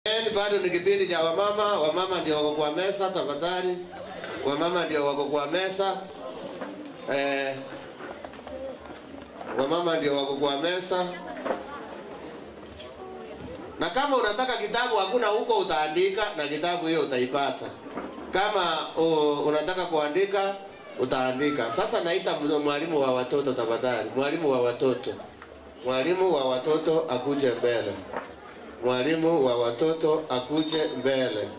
Bado ni kipindi cha wamama. Wamama ndio wako kwa mesa, tafadhali. Wamama ndio wako kwa mesa. Wamama ndio wako kwa mesa. Na kama unataka kitabu hakuna huko, utaandika na kitabu hiyo utaipata. Kama unataka kuandika utaandika. Sasa naita mwalimu wa watoto tafadhali. Mwalimu wa watoto. Mwalimu wa watoto akuje mbele. Mwalimu wa watoto akuje mbele.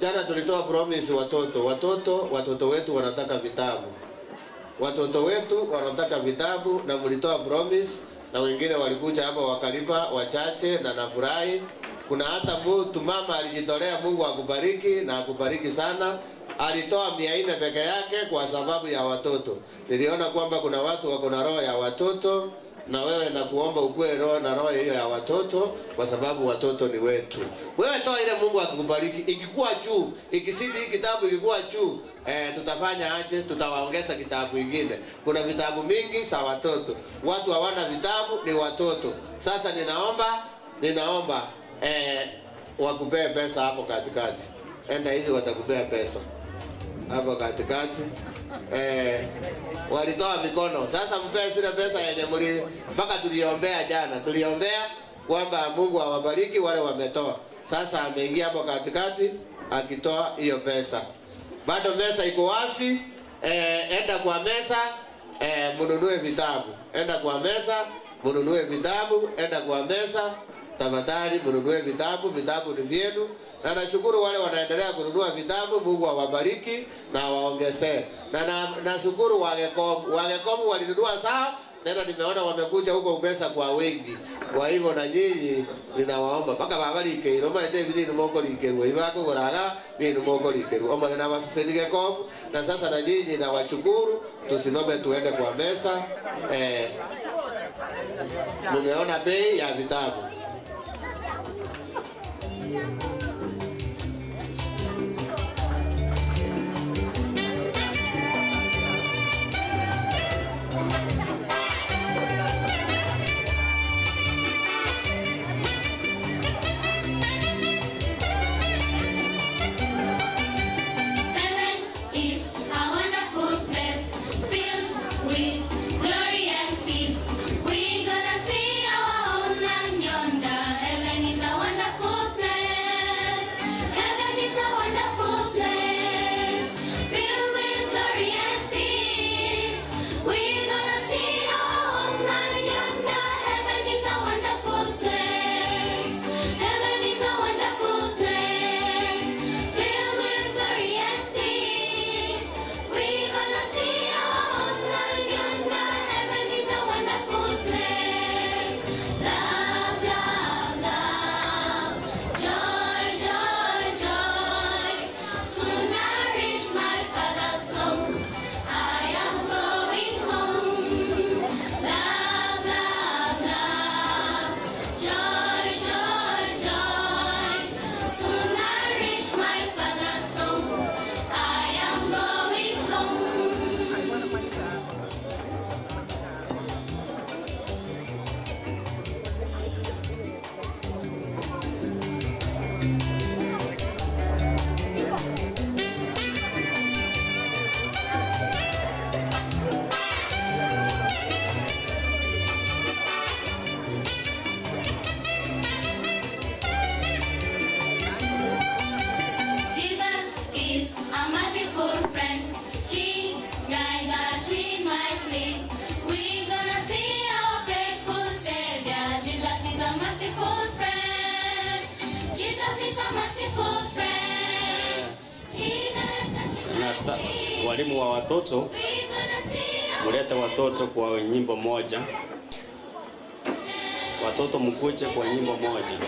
Jana tulitoa promise watoto wetu wanataka vitabu. Watoto wetu wanataka vitabu na mlitoa promise, na wengine walikuja hapa wakalipa wachache na nafurahi. Kuna hata mtu mama alijitolea, Mungu akubariki na akubariki sana. Alitoa 400 peke yake kwa sababu ya watoto. Niliona kwamba kuna watu wako na roho ya watoto, na wewe nakuomba ukue roho na roho hiyo ya watoto, kwa sababu watoto ni wetu. Wewe toa ile Mungu akubariki. Ikikuwa juu, ikisidi hii kitabu ikikuwa juu, tutafanya aje? Tutawaongeza kitabu kingine. Kuna vitabu mingi za watoto. Watu hawana vitabu ni watoto. Sasa ninaomba wakupee pesa hapo katikati. Enda hivi watakupea pesa hapo katikati. Walitoa mikono. Sasa mpee zile pesa yenye mpaka tuliombea jana. Tuliombea kwamba Mungu awabariki wale wametoa. Sasa ameingia hapo katikati akitoa hiyo pesa. Bado mesa iko wazi. Enda kwa mesa mnunue vitabu. Enda kwa mesa mnunue vitabu. Enda kwa mesa tafadhali mnunue vitabu. Vitabu ni vyenu. Na nashukuru wale wanaendelea kununua vitabu. Mungu awabariki na waongezee. Na nashukuru Wagekomu walinunua sawa. Nenda nimeona wamekuja huko Umesa kwa wengi. Kwa hivyo na nyinyi ninawaomba paka babalike Roma David ni moko likeru. Ibako goraga ni moko likeru. Omba na wasenige komu. Na sasa na nyinyi na washukuru, tusimame tuende kwa mesa. Mumeona bei ya vitabu. Walimu wa watoto mulete watoto kwa nyimbo moja. Watoto mkuje kwa nyimbo moja.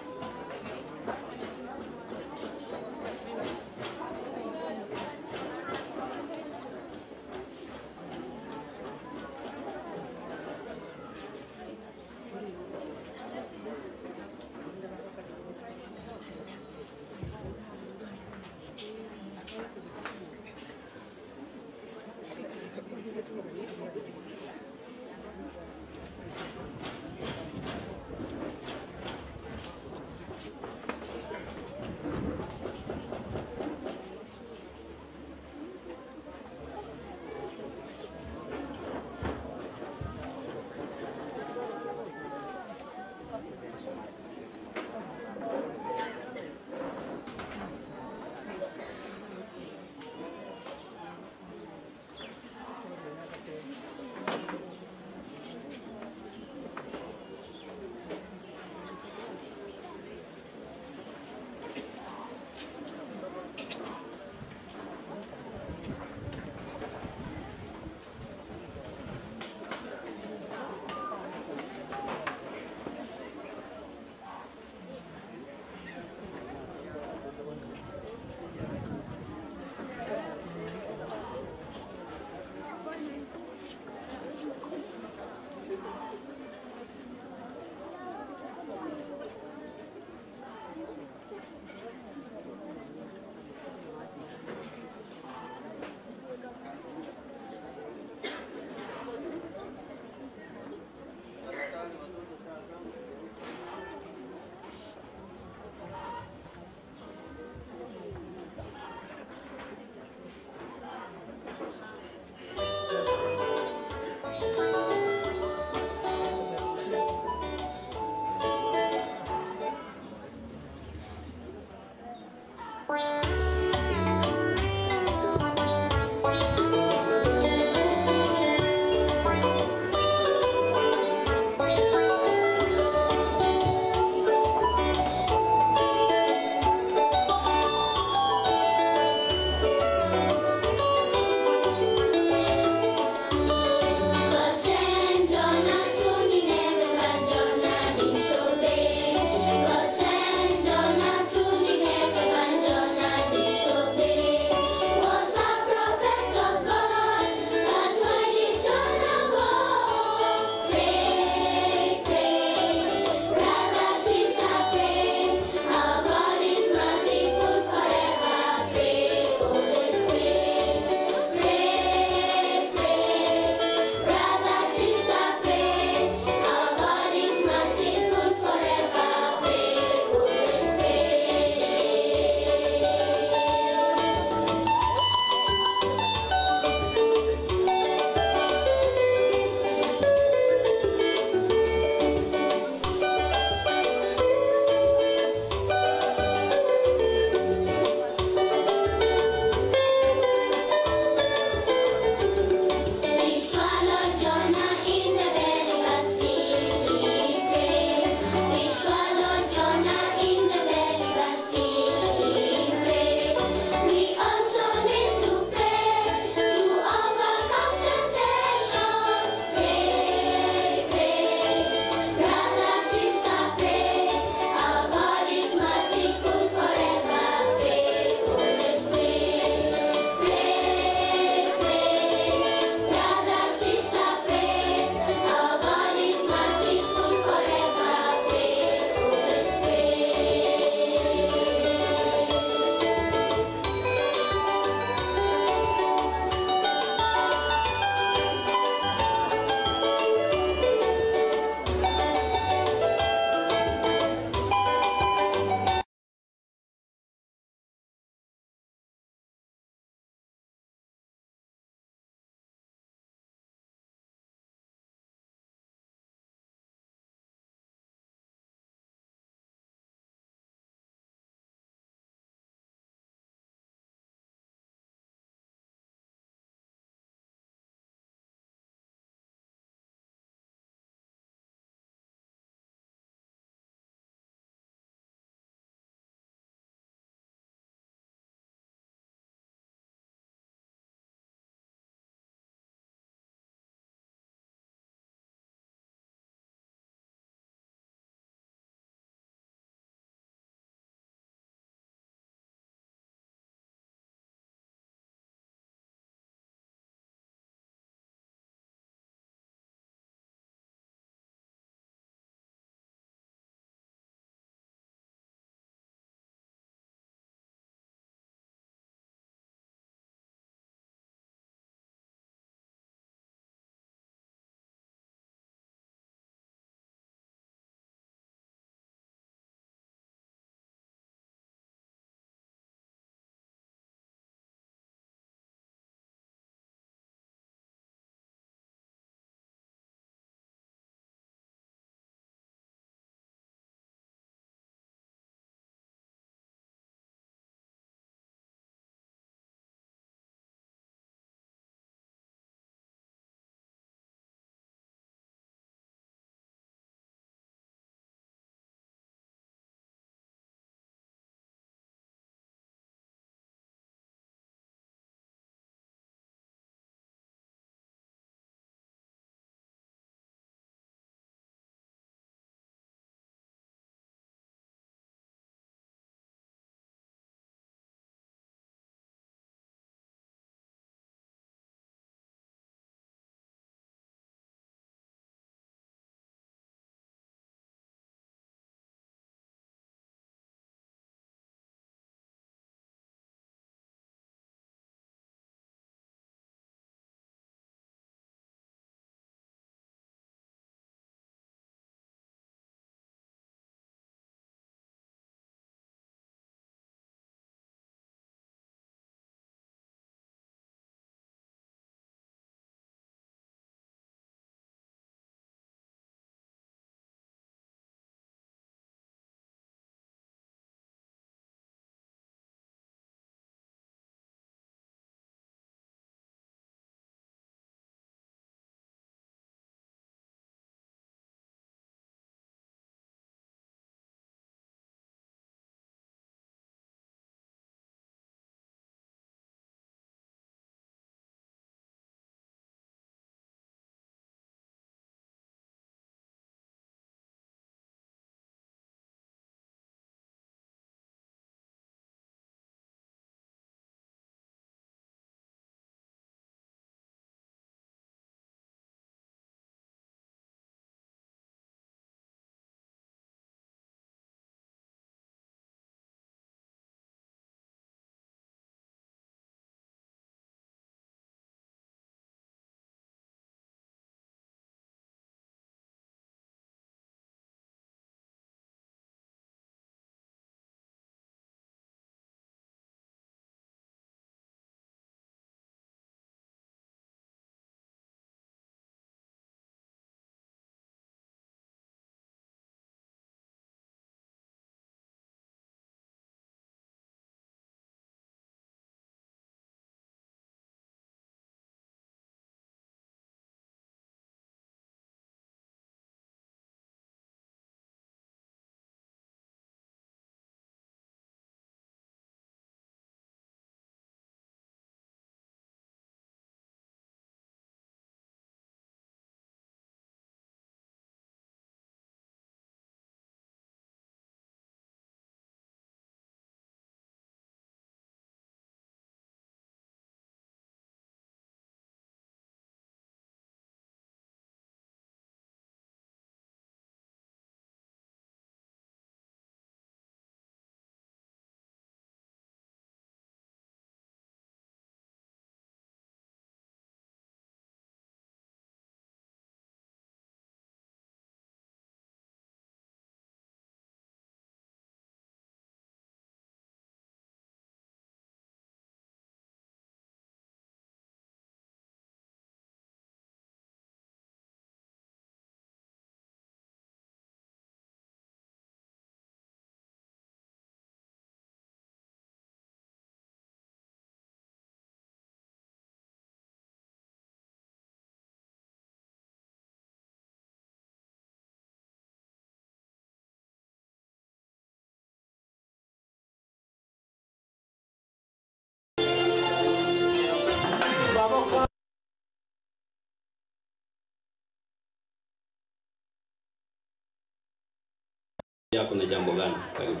yako na jambo gani? Karibu.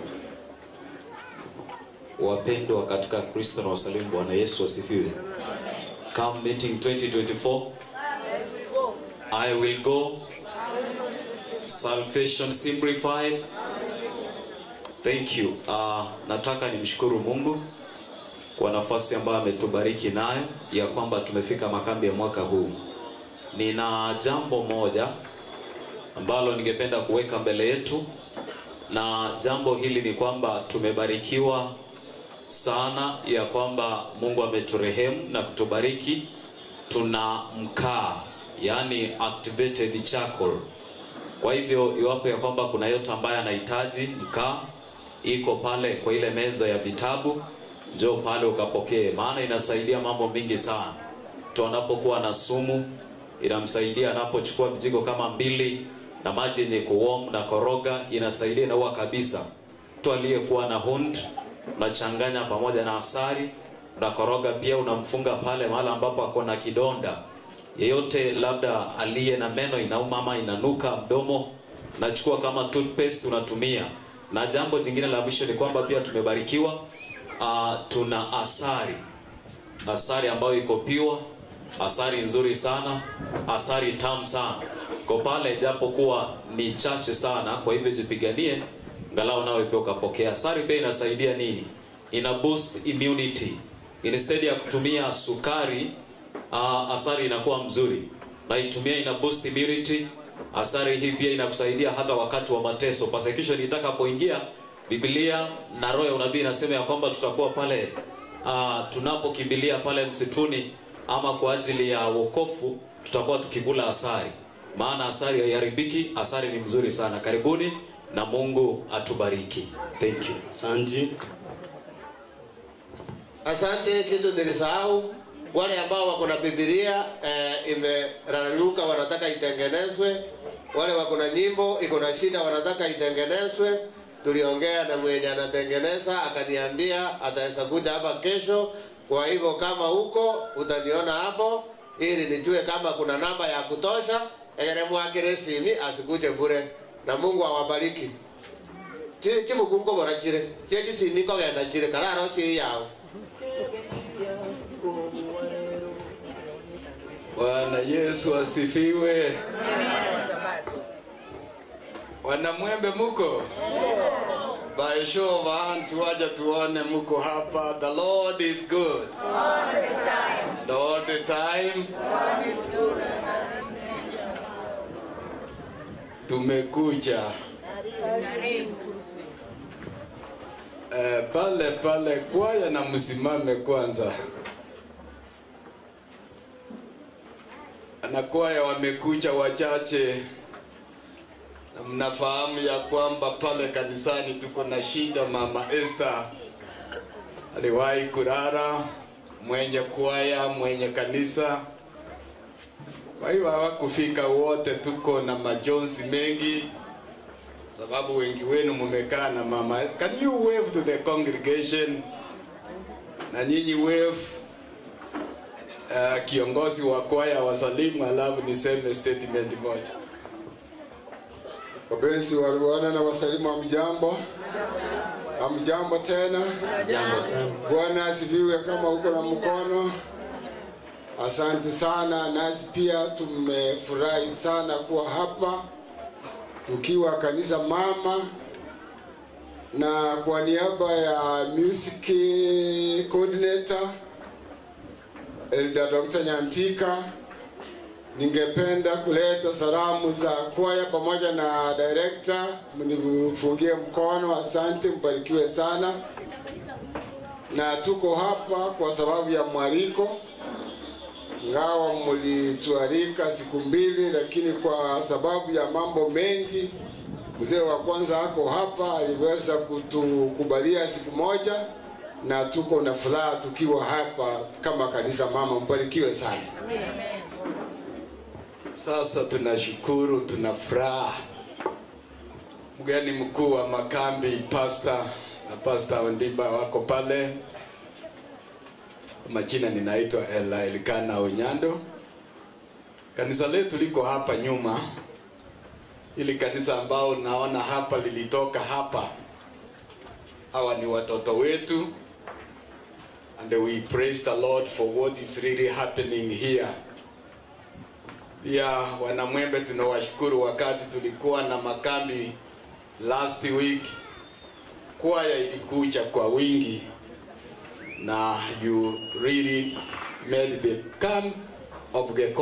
Wapendwa katika Kristo na wasalimu Bwana Yesu asifiwe. Come meeting 2024. I will go. Salvation simplified. Thank you. Nataka nimshukuru Mungu kwa nafasi ambayo ametubariki nayo ya kwamba tumefika makambi ya mwaka huu. Nina jambo moja ambalo ningependa kuweka mbele yetu, na jambo hili ni kwamba tumebarikiwa sana ya kwamba Mungu ameturehemu na kutubariki. Tuna mkaa, yani activated charcoal. Kwa hivyo iwapo ya kwamba kuna yote ambaye anahitaji mkaa, iko pale kwa ile meza ya vitabu, njoo pale ukapokee, maana inasaidia mambo mingi sana. Mtu anapokuwa na sumu inamsaidia, anapochukua vijiko kama 2 na maji yenye kuwarm na koroga inasaidia na huwa kabisa. Mtu aliyekuwa na hund unachanganya pamoja na asali na koroga, pia unamfunga pale mahali ambapo akona kidonda. Yeyote labda aliye na meno inauma ama inanuka mdomo, nachukua kama toothpaste unatumia. Na jambo jingine la mwisho ni kwamba pia tumebarikiwa tuna asari ambayo iko piwa, asari nzuri sana, asari tamu sana. Kwa pale japo kuwa ni chache sana, kwa hivyo jipiganie angalau nawe pia ukapokea. Asari pia inasaidia nini? Ina boost immunity. Instead ya kutumia sukari, asari inakuwa mzuri. Na itumia ina boost immunity. Asari hii pia inakusaidia hata wakati wa mateso. Persecution itakapoingia, Biblia na roho ya unabii inasema ya kwamba tutakuwa pale tunapokimbilia pale msituni ama kwa ajili ya wokovu, tutakuwa tukikula asari. Maana asari haiharibiki, asari ni mzuri sana. Karibuni na Mungu atubariki. Thank you. Asante. Asante. Kitu nilisahau, wale ambao wako na Biblia imeraruka wanataka itengenezwe, wale wako na nyimbo iko na shida wanataka itengenezwe. Tuliongea na mwenye anatengeneza akaniambia ataweza kuja hapa kesho. Kwa hivyo kama huko utaniona hapo ili nijue kama kuna namba ya kutosha, egere mwakire simi asikuje bure. Na Mungu awabariki. Chimu kungo bora chire. Chechi simi ko genda chire kararo si yao. Bwana Yesu asifiwe. Wanamwembe muko? By show of hands waja tuone muko hapa. The Lord is good. All the time. All the time. God is good. Tumekuja. Pale kwaya na msimame kwanza. Na kwaya wamekuja wachache. Na mnafahamu ya kwamba pale kanisani tuko na shida. Mama Esther aliwahi kulala, mwenye kwaya, mwenye kanisa. Kwa hiyo hawakufika wote, tuko na majonzi mengi sababu wengi wenu mmekaa na mama. Can you wave to the congregation? Na nyinyi wave. Kiongozi wa kwaya wasalimu, alafu niseme statement moja. Wapenzi wa Bwana na wasalimu, amjambo. Amjambo tena. Jambo sana. Bwana asifiwe. Kama uko na mkono, asante sana. Nasi pia tumefurahi sana kuwa hapa tukiwa kanisa mama, na kwa niaba ya music coordinator Elder Dr. Nyantika, ningependa kuleta salamu za kwaya pamoja na director. Mnifungie mkono. Asante, mbarikiwe sana. Na tuko hapa kwa sababu ya mwaliko. Ngawa mlitualika siku 2, lakini kwa sababu ya mambo mengi, mzee wa kwanza hako hapa aliweza kutukubalia siku 1, na tuko na furaha tukiwa hapa kama kanisa mama. Mbarikiwe sana. Sasa tunashukuru, tunafuraha. Mgeni mkuu wa makambi pastor na pastor Ndiba wako pale. Majina ninaitwa Elikana Onyando. Kanisa letu liko hapa nyuma. Ili kanisa ambao naona hapa lilitoka hapa. Hawa ni watoto wetu. And we praise the Lord for what is really happening here. Pia Wanamwembe tunawashukuru wakati tulikuwa na makambi last week. Kwaya ilikuja kwa wingi. Na you really made the camp of the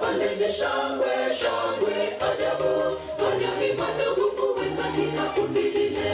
palenge shangwe shangwe ajabu, fanya hima ndugu uwe katika kundi lile.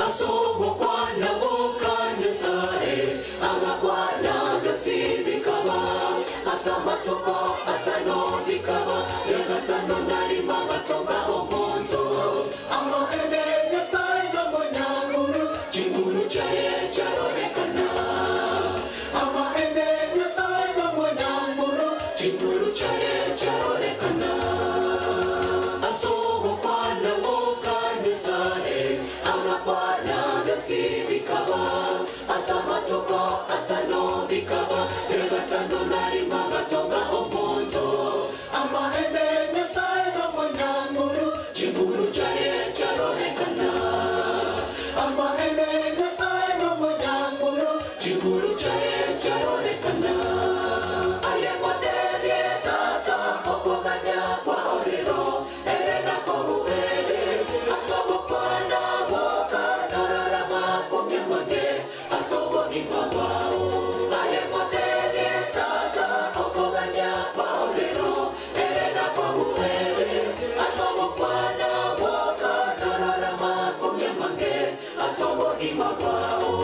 Asobo kwana bokanye sae agakwana byosibikaba asamba toko atano bikaba yagatano nari magatonga omonzo ama ene nyasaye ngomonyanguru chinguru chaye charonekana ama ene nyasaye ngomonyanguru chinguru chaye charonekana asobo kwana bokanye sae agakwana byosibikaba asamba toko atano bikaba yagatano nari magatonga omonzo ama ene nyasaye ngomonyanguru chinguru chaye charonekana ama ene nyasaye ngomonyanguru chinguru chaye charonekana ayemoterie tata okoganya kwa oriro erena koruere asobo kwana boka nararama kumyamage asobo imabao ayemoterie tata okoganya kwa oriro erena koruere asobo kwana boka nararama kumyamage asobo imabao.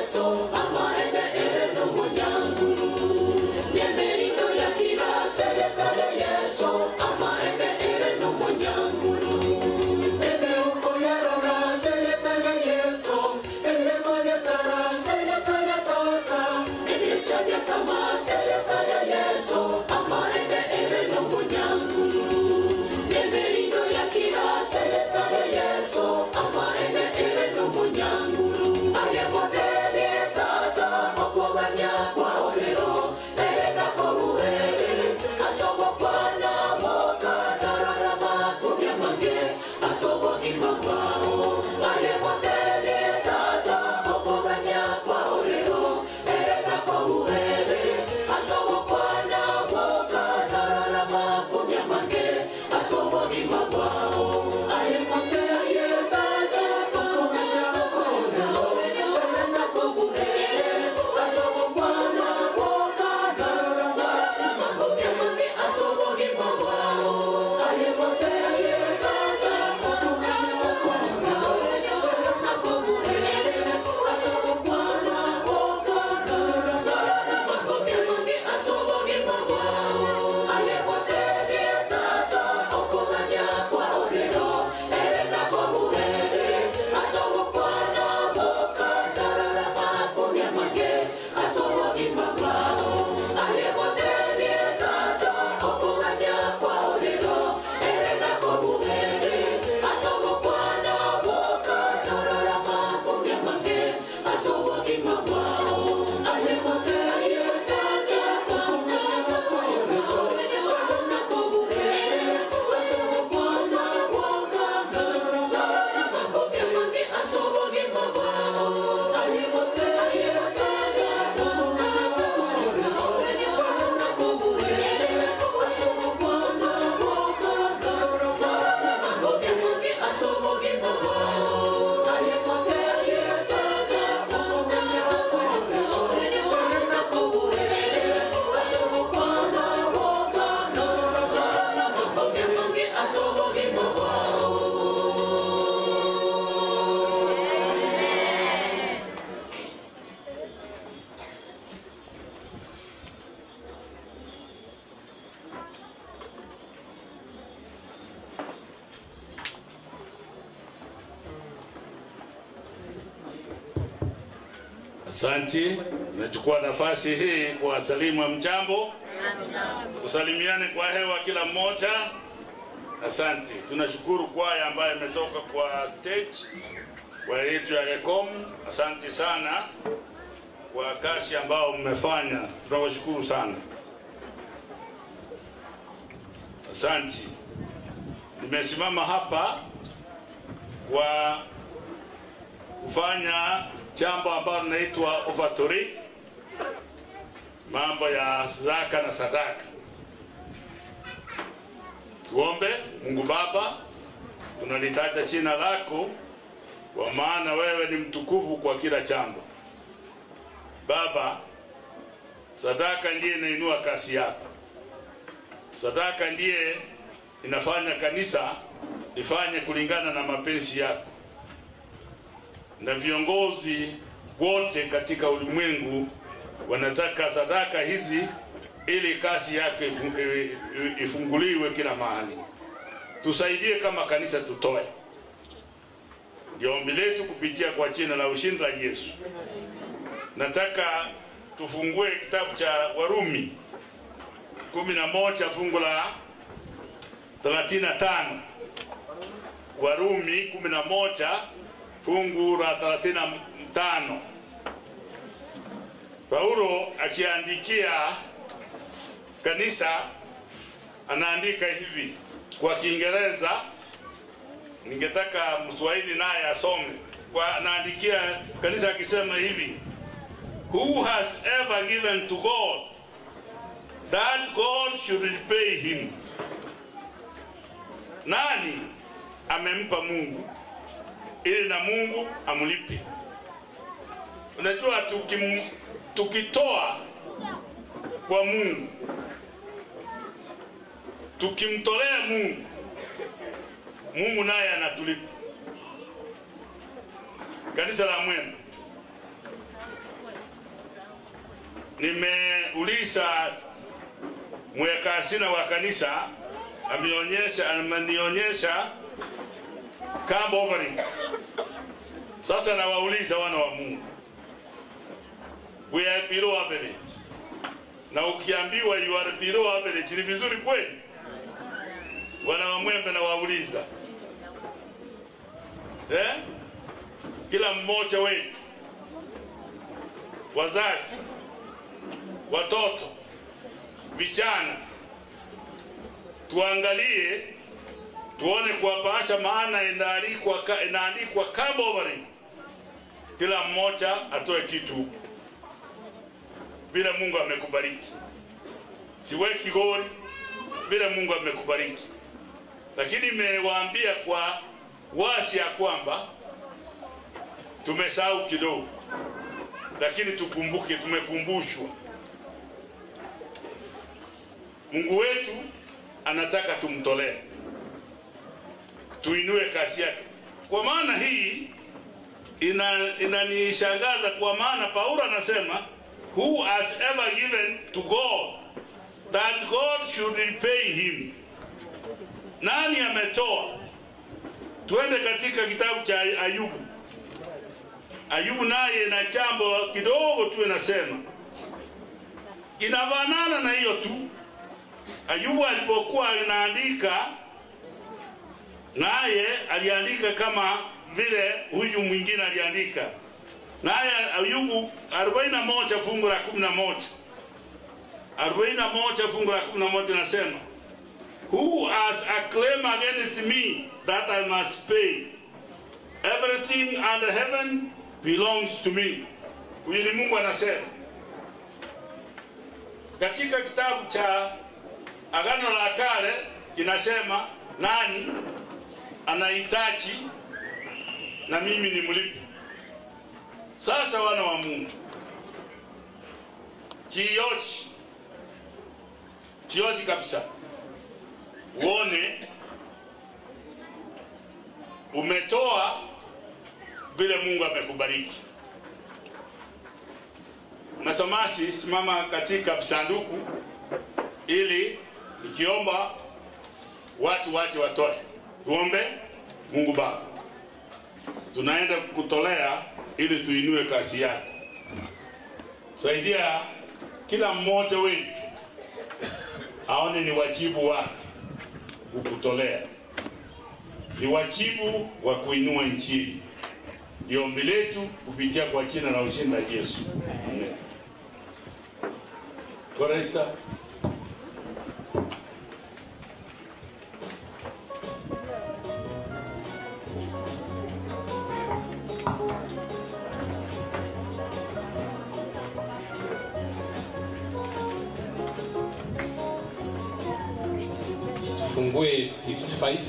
So ama ene ere no monyanguru Nyemerindo ya kira seletale yeso ama ene ere no monyanguru Ene uko yarora seletale yeso Ene manyatara seletale tata Ene chabia kama seletale yeso ama ene ere no monyanguru Nyemerindo ya kira seletale yeso ama ene ere no monyanguru Ayemote tata okoganya kwa olero erena koruere asobo pana moka nararama kumyamage asobo imabao ayemote tata okoganya kwa olero erena koruere asobo Asante. Nachukua nafasi hii kuwasalimu mjambo. Tusalimiane kwa hewa kila mmoja. Asante. Tunashukuru kwaya ambayo imetoka kwa stage kwa yetu ya Rekom. Asante sana kwa kazi ambao mmefanya. Tunawashukuru sana. Asante. Nimesimama hapa kwa kufanya jambo ambalo linaitwa offertory, mambo ya zaka na sadaka. Tuombe. Mungu Baba, tunalitaja jina lako kwa maana wewe ni mtukufu kwa kila jambo. Baba, sadaka ndiye inainua kazi yako. Sadaka ndiye inafanya kanisa lifanye kulingana na mapenzi yako. Na viongozi wote katika ulimwengu wanataka sadaka hizi ili kazi yake ifunguliwe kila mahali. Tusaidie kama kanisa tutoe. Ndio ombi letu kupitia kwa jina la ushindi la Yesu. Nataka tufungue kitabu cha Warumi 11 fungu la 35. Warumi 11 fungu la 35. Paulo akiandikia kanisa anaandika hivi kwa Kiingereza. Ningetaka Mswahili naye asome. Kwa anaandikia kanisa akisema hivi: Who has ever given to God that God should repay him? Nani amempa Mungu ili na Mungu amlipe? Unajua tukitoa kwa Mungu, tukimtolea Mungu, Mungu naye anatulipa. Kanisa la Mwema, nimeuliza mweka hazina wa kanisa, amenionyesha camp offering. Sasa nawauliza wana wa Mungu, we are below average. Na ukiambiwa you are below average ni vizuri kweli? Wana wa Mwembe na wauliza, kila mmoja wetu, wazazi, watoto, vijana, tuangalie tuone kwa bahasha, maana inaandikwa camp offering. Kila mmoja atoe kitu vile Mungu amekubariki. Siweki goli, vile Mungu amekubariki. Lakini nimewaambia kwa wasi ya kwamba tumesahau kidogo, lakini tukumbuke, tumekumbushwa. Mungu wetu anataka tumtolee, tuinue kazi yake. Kwa maana hii inanishangaza, kwa maana Paulo anasema who has ever given to God that God should repay him. Nani ametoa? Tuende katika kitabu cha Ayubu. Ayubu naye na jambo kidogo tu inasema, inafanana na hiyo tu. Ayubu alipokuwa anaandika, naye aliandika kama vile huyu mwingine aliandika. Naye Ayubu 41 fungu la 11. 41 fungu la 11 nasema, who has a claim against me that I must pay? Everything under heaven belongs to me. Huyu ni Mungu anasema. Katika kitabu cha Agano la Kale inasema nani anahitaji na mimi ni mlipe. Sasa wana wa Mungu, kioji kabisa, uone umetoa vile Mungu amekubariki. Masamasi, simama katika sanduku ili nikiomba watu wache watoe. Tuombe. Mungu Baba, tunaenda kutolea ili tuinue kazi yako. Saidia kila mmoja wetu aone ni wajibu wake kukutolea, ni wajibu wa kuinua Injili. Ndio ombi letu kupitia kwa jina na ushindi la Yesu. Amen. Koresta. Fungue 55.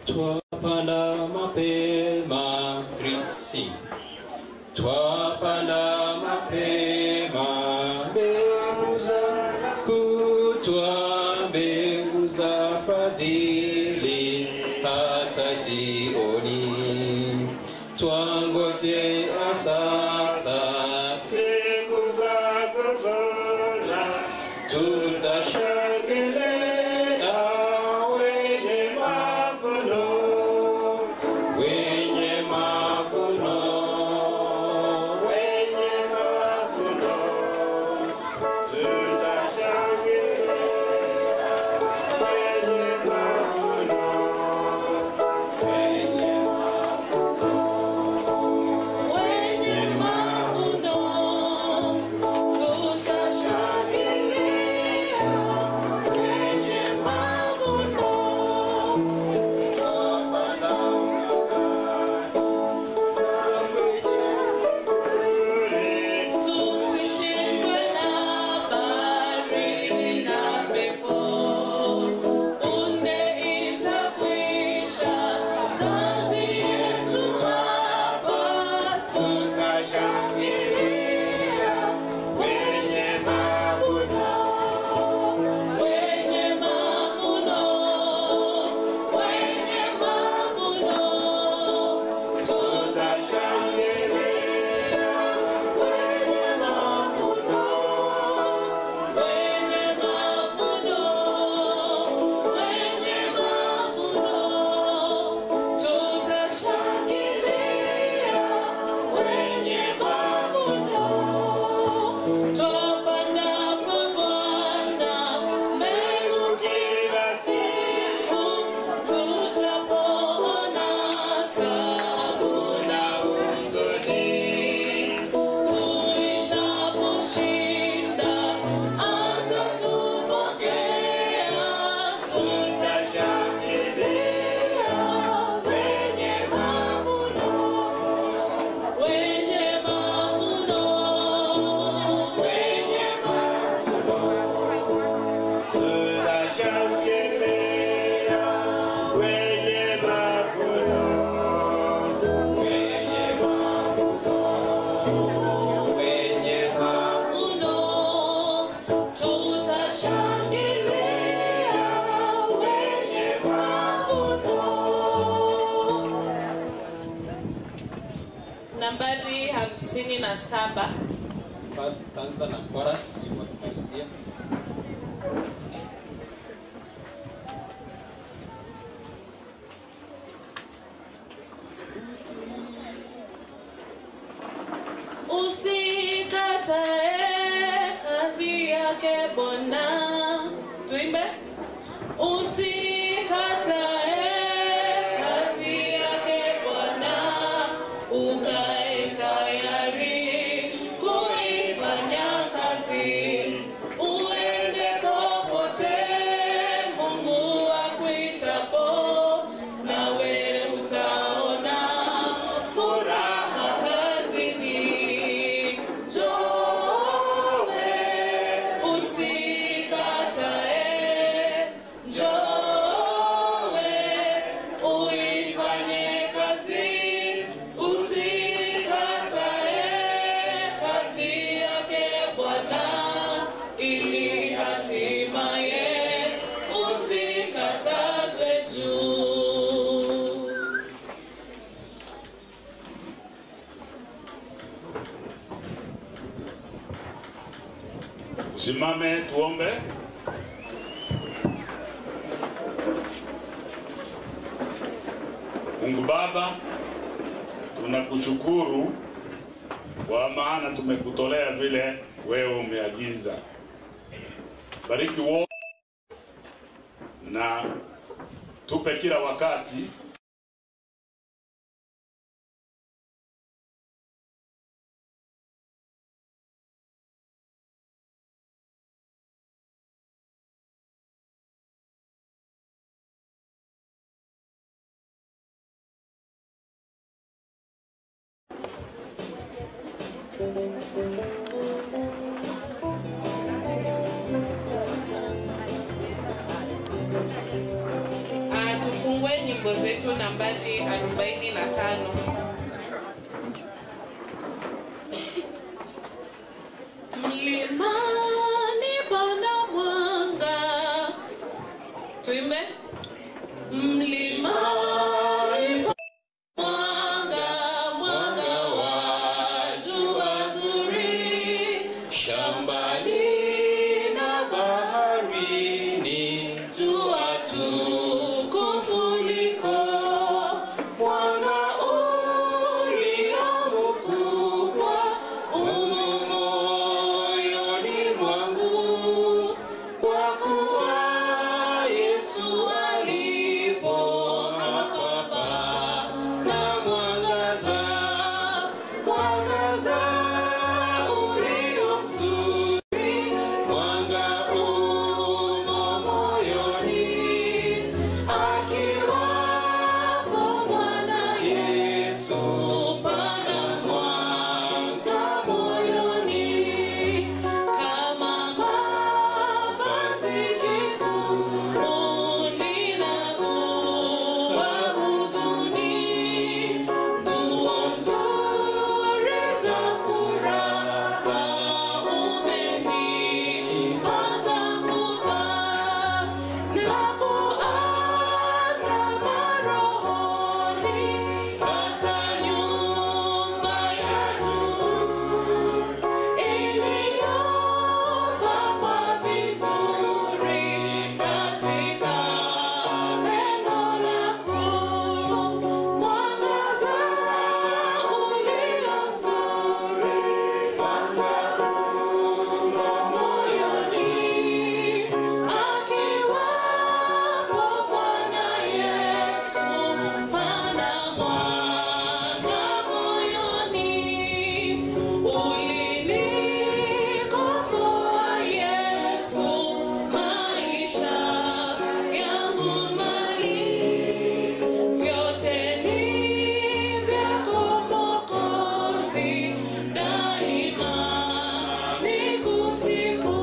Twapanda mapema Krisi, twapanda mapema mbegu za kutwa, mbegu za fadhili hata jioni. Twangojea sasa siku za kuvuna, tutashangilia Nambari 57. Basi tanza na chorus watumalizia. Usikatae kazi yake Bwana. Tuimbe. Usikatae kazi yake Bwana, ukae tayari kuifanya kazi. Uende popote Mungu akuitapo, nawe utaona furaha kazini. Joe, usikatae Simame tuombe. Mungu Baba, tunakushukuru kwa maana tumekutolea vile wewe umeagiza. Bariki wote na tupe kila wakati tufungue nyimbo zetu nambari 45. Mlimani pana mwanga. Tuimbe. Mlimani mwanga, mwanga wa jua zuri, shambani na baharini, jua tukufu liko, mwanga ulio mkubwa umo moyoni mwangu, kwa kuwa Yesu alipo hapa na mwangaza, mwangaza ulio mzuri, mwanga umo moyoni, akiwapo Bwana Yesu pana mwanga moyoni, kama mavazi kikuuni na kuwa huzuni, nguo nzuri za furaha umenipaza kuvaa, na kuandama rohoni hata nyumba ya juu, iliyopambwa vizuri katika pendo lako, mwangaza ulio mzuri, mwanga umo moyoni, akiwapo Bwana Yesu pana mwanga moyoni, ulinikomboa Yesu, maisha yangu mali, vyote ni vyako Mwokozi, daima nikusifu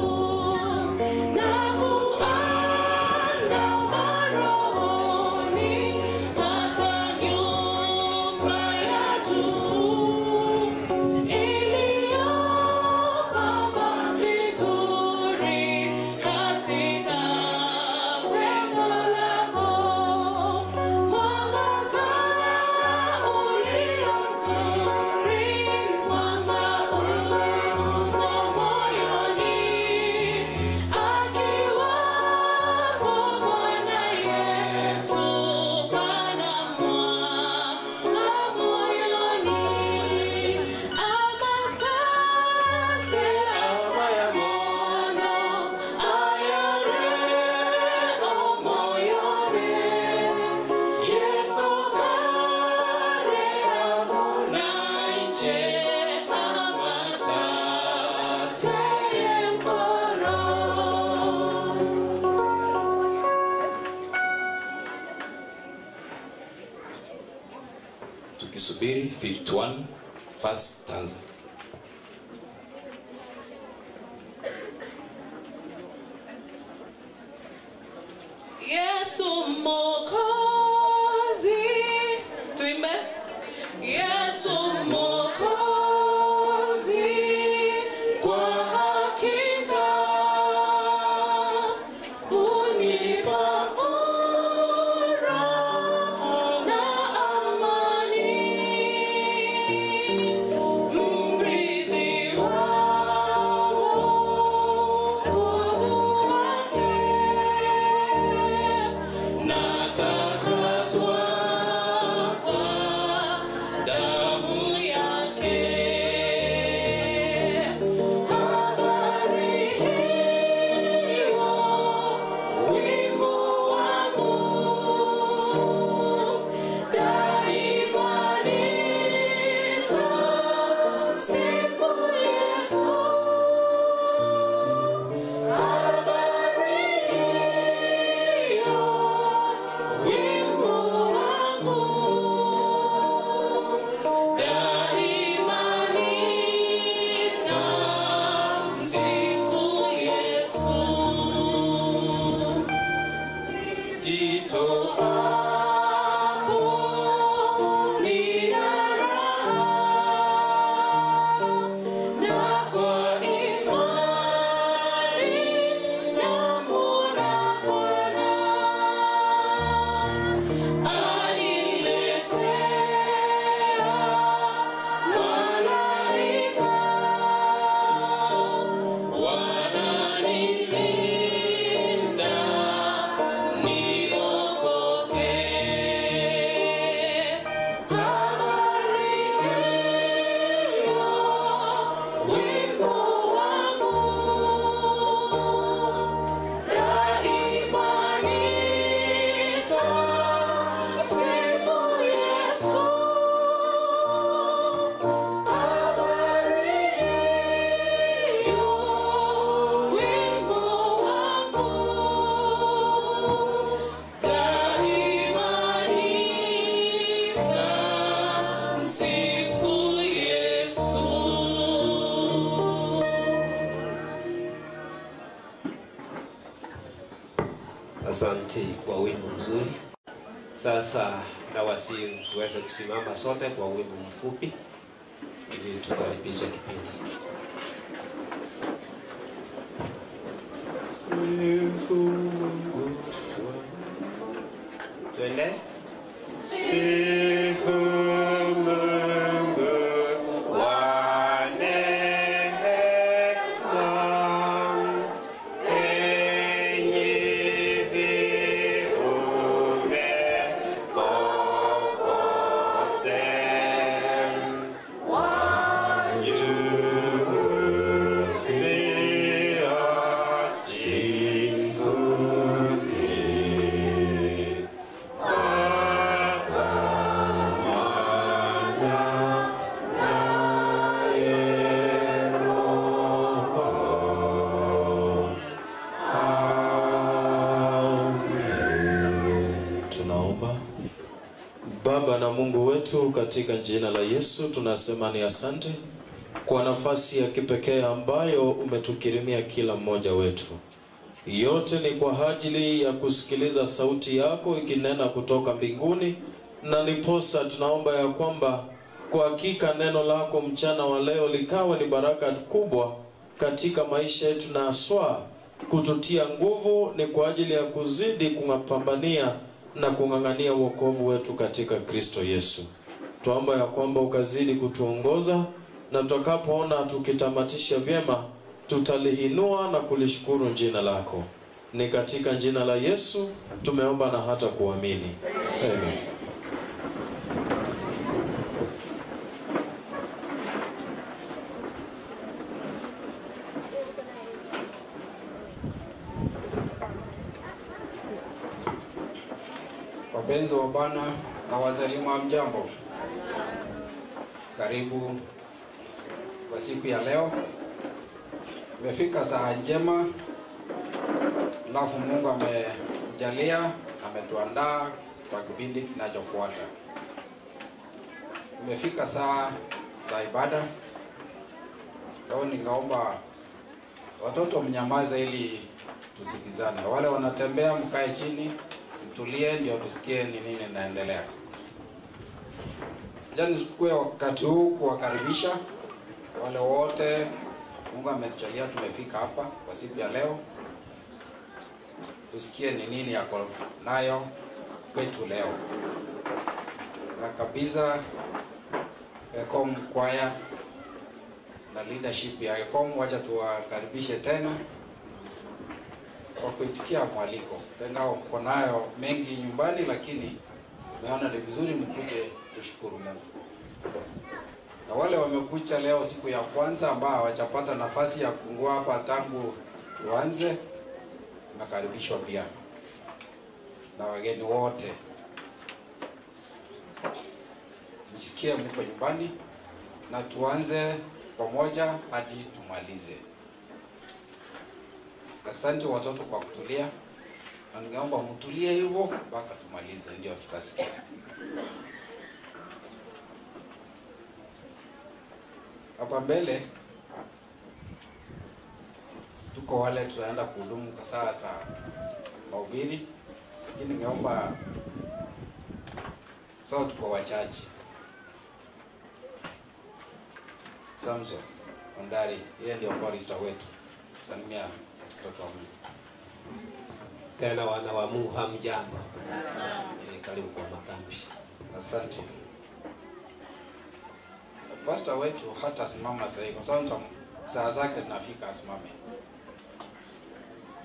na kuandama rohoni hata nyumba ya juu, iliyopambwa vizuri katika pendo lako, mwangaza ulio mzuri, mwanga umo moyoni, akiwapo Bwana Yesu pana mwanga moyoni, ama sase ama ya mono ayareo moyoni, Yesu kare na nje ama sase mkoro. Tukisubiri 51 first stanza. Yesu Mwokozi, tuimbe. Yesu Mwokozi, kwa hakika unipa furaha na amani, mrithi wangu Asante kwa wimbo mzuri. Sasa nawasi tuweze kusimama sote kwa wimbo mfupi ili tukaribishe kipindi. Sifu Mungu. Twende. Sifu Mungu wa neema, enyi viumbe popote, dunia sifuni. Baba na Mungu wetu, katika jina la Yesu tunasema ni asante kwa nafasi ya kipekee ambayo umetukirimia kila mmoja wetu. Yote ni kwa ajili ya kusikiliza sauti yako ikinena kutoka mbinguni, na niposa tunaomba ya kwamba kwa hakika neno lako mchana wa leo likawa ni baraka kubwa katika maisha yetu, na haswa kututia nguvu ni kwa ajili ya kuzidi kungapambania na kung'ang'ania wokovu wetu katika Kristo Yesu. Tuomba ya kwamba ukazidi kutuongoza, na tutakapoona tukitamatisha vyema tutalihinua na kulishukuru jina lako. Ni katika jina la Yesu tumeomba na hata kuamini. Amen. Wapenzi wa Bwana na wazalimu wa mjambo, karibu kwa siku ya leo. Imefika saa njema, alafu Mungu amejalia, ametuandaa kwa kipindi kinachofuata. Imefika saa ibada. Leo ningeomba watoto mnyamaze ili tusikizane. Wale wanatembea mkae chini, mtulie ndio tusikie ni nini inaendelea. Jana sikue wakati huu kuwakaribisha wale wote Mungu ametujalia tumefika hapa kwa siku ya leo. Tusikie ni nini yako nayo kwetu leo. Na kabisa Ecom Choir na leadership ya Ecom, wacha tuwakaribishe tena kwa kuitikia mwaliko. Tena mko nayo mengi nyumbani, lakini naona ni vizuri mkuje tushukuru Mungu. Na wale wamekuja leo siku ya kwanza ambao hawajapata nafasi ya kungua hapa tangu tuanze, nakaribishwa pia. Na wageni wote msikie mko nyumbani, na tuanze pamoja hadi tumalize. Asante watoto kwa kutulia, na ningeomba mtulie hivyo mpaka tumalize, ndio tutasikia. Hapa mbele tuko wale tutaenda kuhudumu kwa saa za mahubiri, lakini ningeomba sawa, tuko wachache. Samson Ondari, yeye ndio chorister wetu. Salimia mtoto wa Mungu. Tena wana wa Mungu hamjambo. Karibu kwa makambi. Asante. Pastor wetu hata simama sasa hivi kwa sababu saa zake zinafika asimame.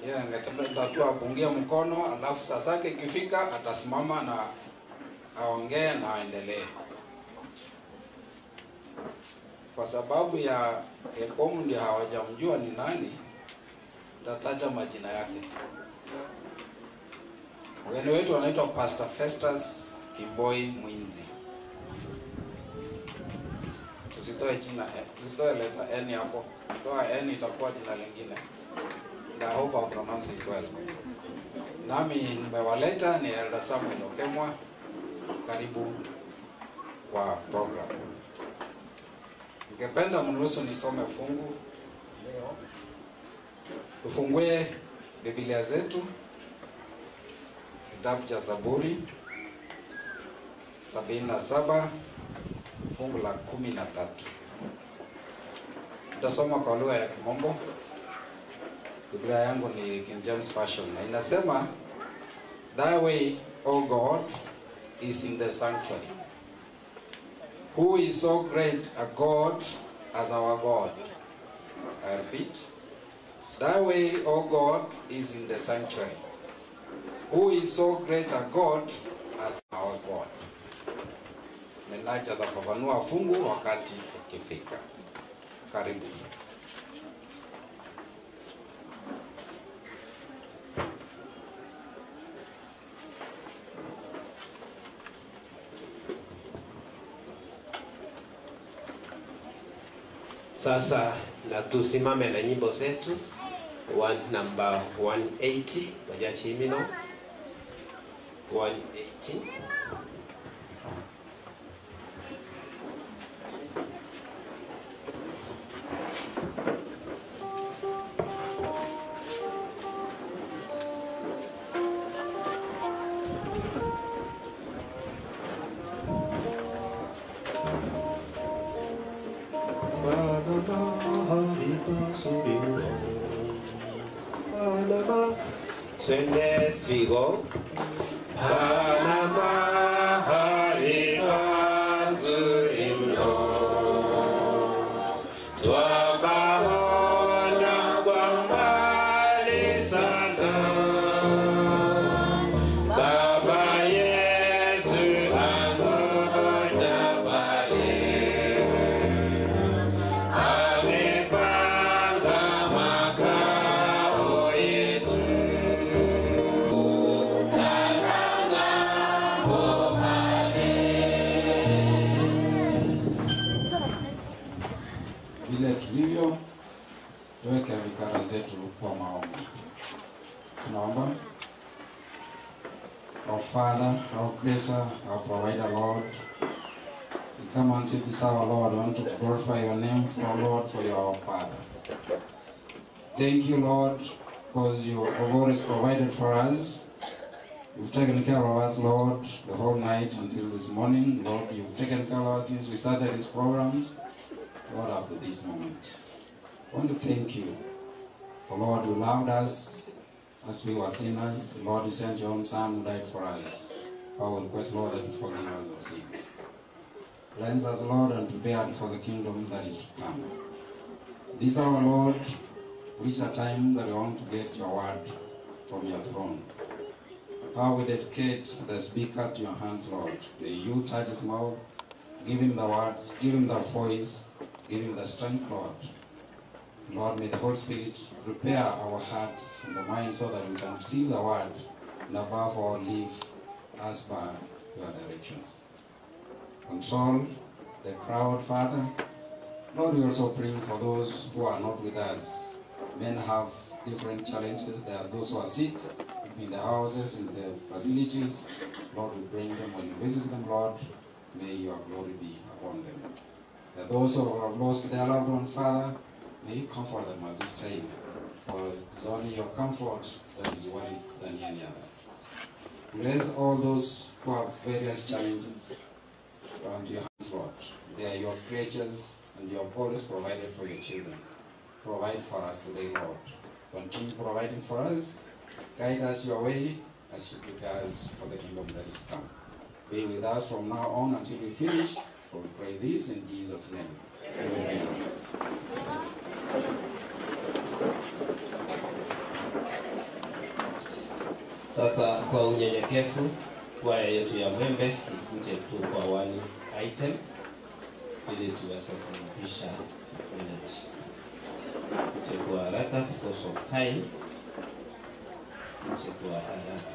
Yeye angetaka tu apungie mkono, alafu saa zake ikifika atasimama na aongee na aendelee. Kwa sababu ya Ekomu ndio hawajamjua ni nani, tutataja majina yake. Mgeni wetu anaitwa Pastor Festus Kimboi Mwinzi. Tusitoe jina, tusitoe letter N hapo. Toa N itakuwa jina lingine. Na hope I pronounce it well. Nami nimewaleta ni Elder Samuel Okemwa. Karibu kwa program. Ningependa mniruhusu nisome fungu leo. Tufungue Biblia zetu. Kitabu cha Zaburi 77 fungu la 13. Tutasoma kwa lugha ya Kimombo. Biblia yangu ni King James Version na inasema, Thy way, O God, is in the sanctuary. Who is so great a God as our God? I repeat, Thy way, O God, is in the sanctuary. Who is so great a God as our God? Menaja atafafanua fungu wakati ukifika. Karibu. Sasa na tusimame na nyimbo zetu. Number 180 wajachi mino 180. Twende Srigo. Panama hariba zurimno. Twabaona kwa mbali sasa. Baba yetu angoja pale. Amepanga makao yetu. Vile tulivyo, tuweke vikara zetu kwa maombi. Tunaomba. Our Father, our Creator, our Provider, Lord, we come unto this hour, Lord, I want to glorify your name, for Lord, for your Father. Thank you, Lord, because you have always provided for us. You've taken care of us, Lord, the whole night until this morning. Lord, you've taken care of us since we started these programs. Lord, up to this moment, I want to thank you for, Lord, you loved us as we were sinners. Lord, you sent your own Son who died for us. I will request, Lord, that you forgive us our sins. Cleanse us, Lord, and prepare for the kingdom that is to come. This hour, Lord, reach a time that we want to get your word from your throne. How we dedicate the speaker to your hands, Lord. May you touch his mouth, give him the words, give him the voice, give him the strength, Lord. Lord, may the Holy Spirit prepare our hearts and the mind so that we can receive the word and above all live as by your directions. Control the crowd, Father. Lord, we also bring for those who are not with us. Men have different challenges. There are those who are sick in the houses, in the facilities. Lord, we bring them when you visit them, Lord. May your glory be upon them. There are those who have lost their loved ones, Father. May you comfort them at this time. For it's only your comfort that is worthy than any other. Bless all those who have various challenges around your hands, Lord. They are your creatures, and you have always provided for your children. Provide for us today, Lord. Continue providing for us. Guide us your way as you prepare us for the kingdom that is to come. Be with us from now on until we finish. For we pray this in Jesus' name. Amen. Sasa kwa unyenyekevu, kwaya yetu ya Mwembe ikuje tu kwa one item ili tuweze kumpisha village. Kuje kwa haraka because of time. Kuje kwa haraka.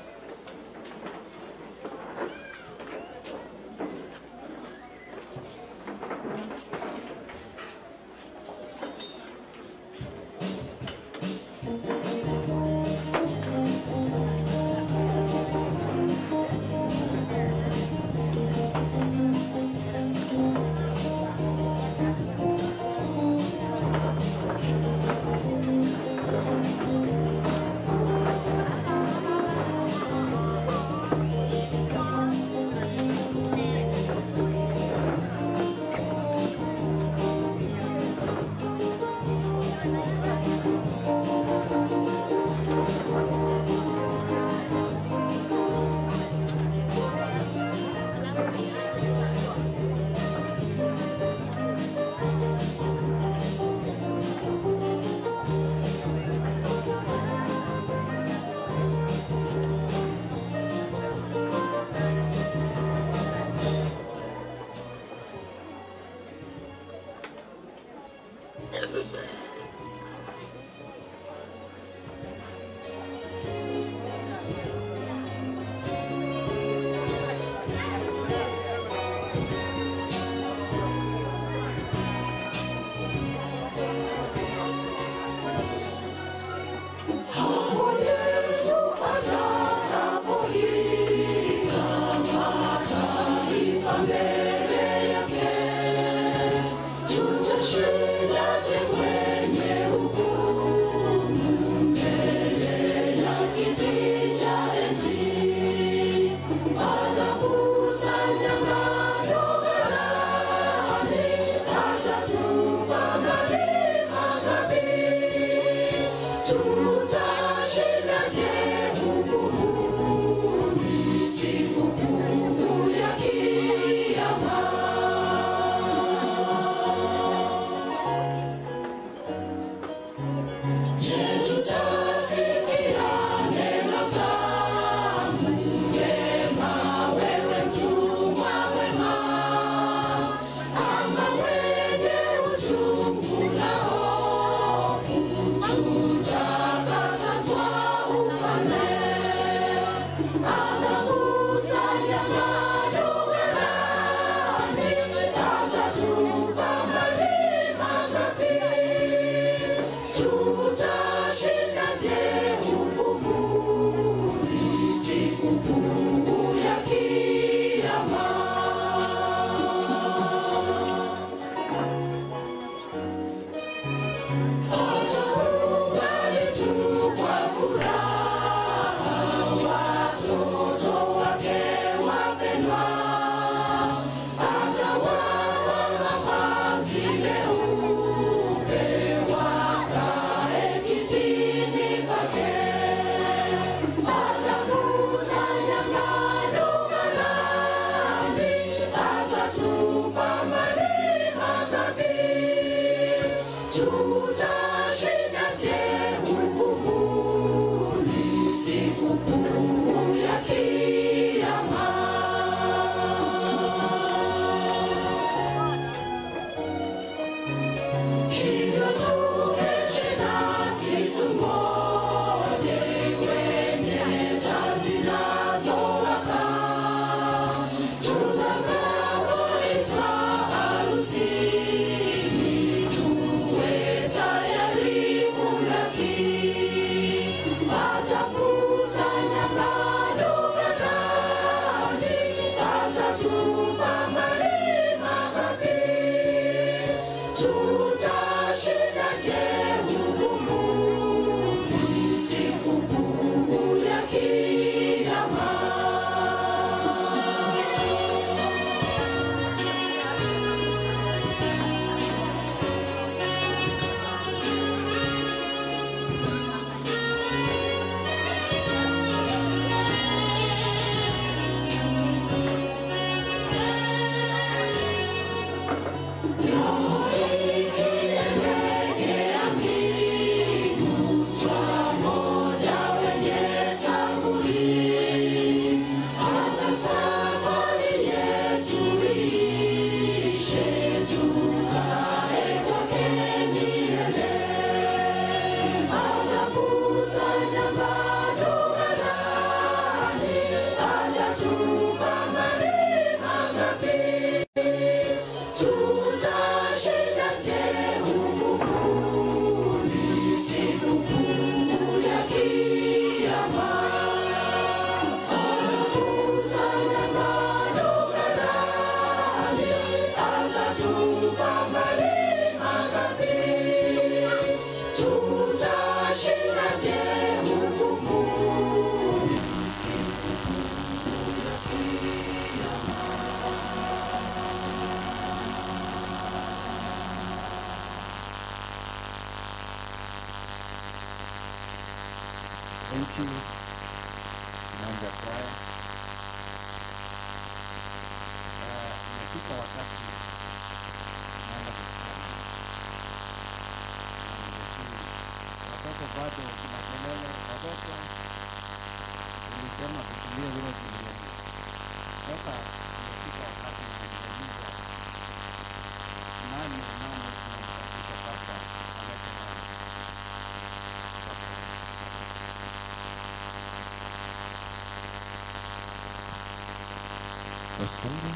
See Thank you. Naanza kwaya. Imefika wakati naanza kusali. Watoto bado kuna kelele, watoto ulisema tutulie vile tulienda. Sasa imefika wakati tunauliza nani tunamtafuta pasta alete nani. Asante.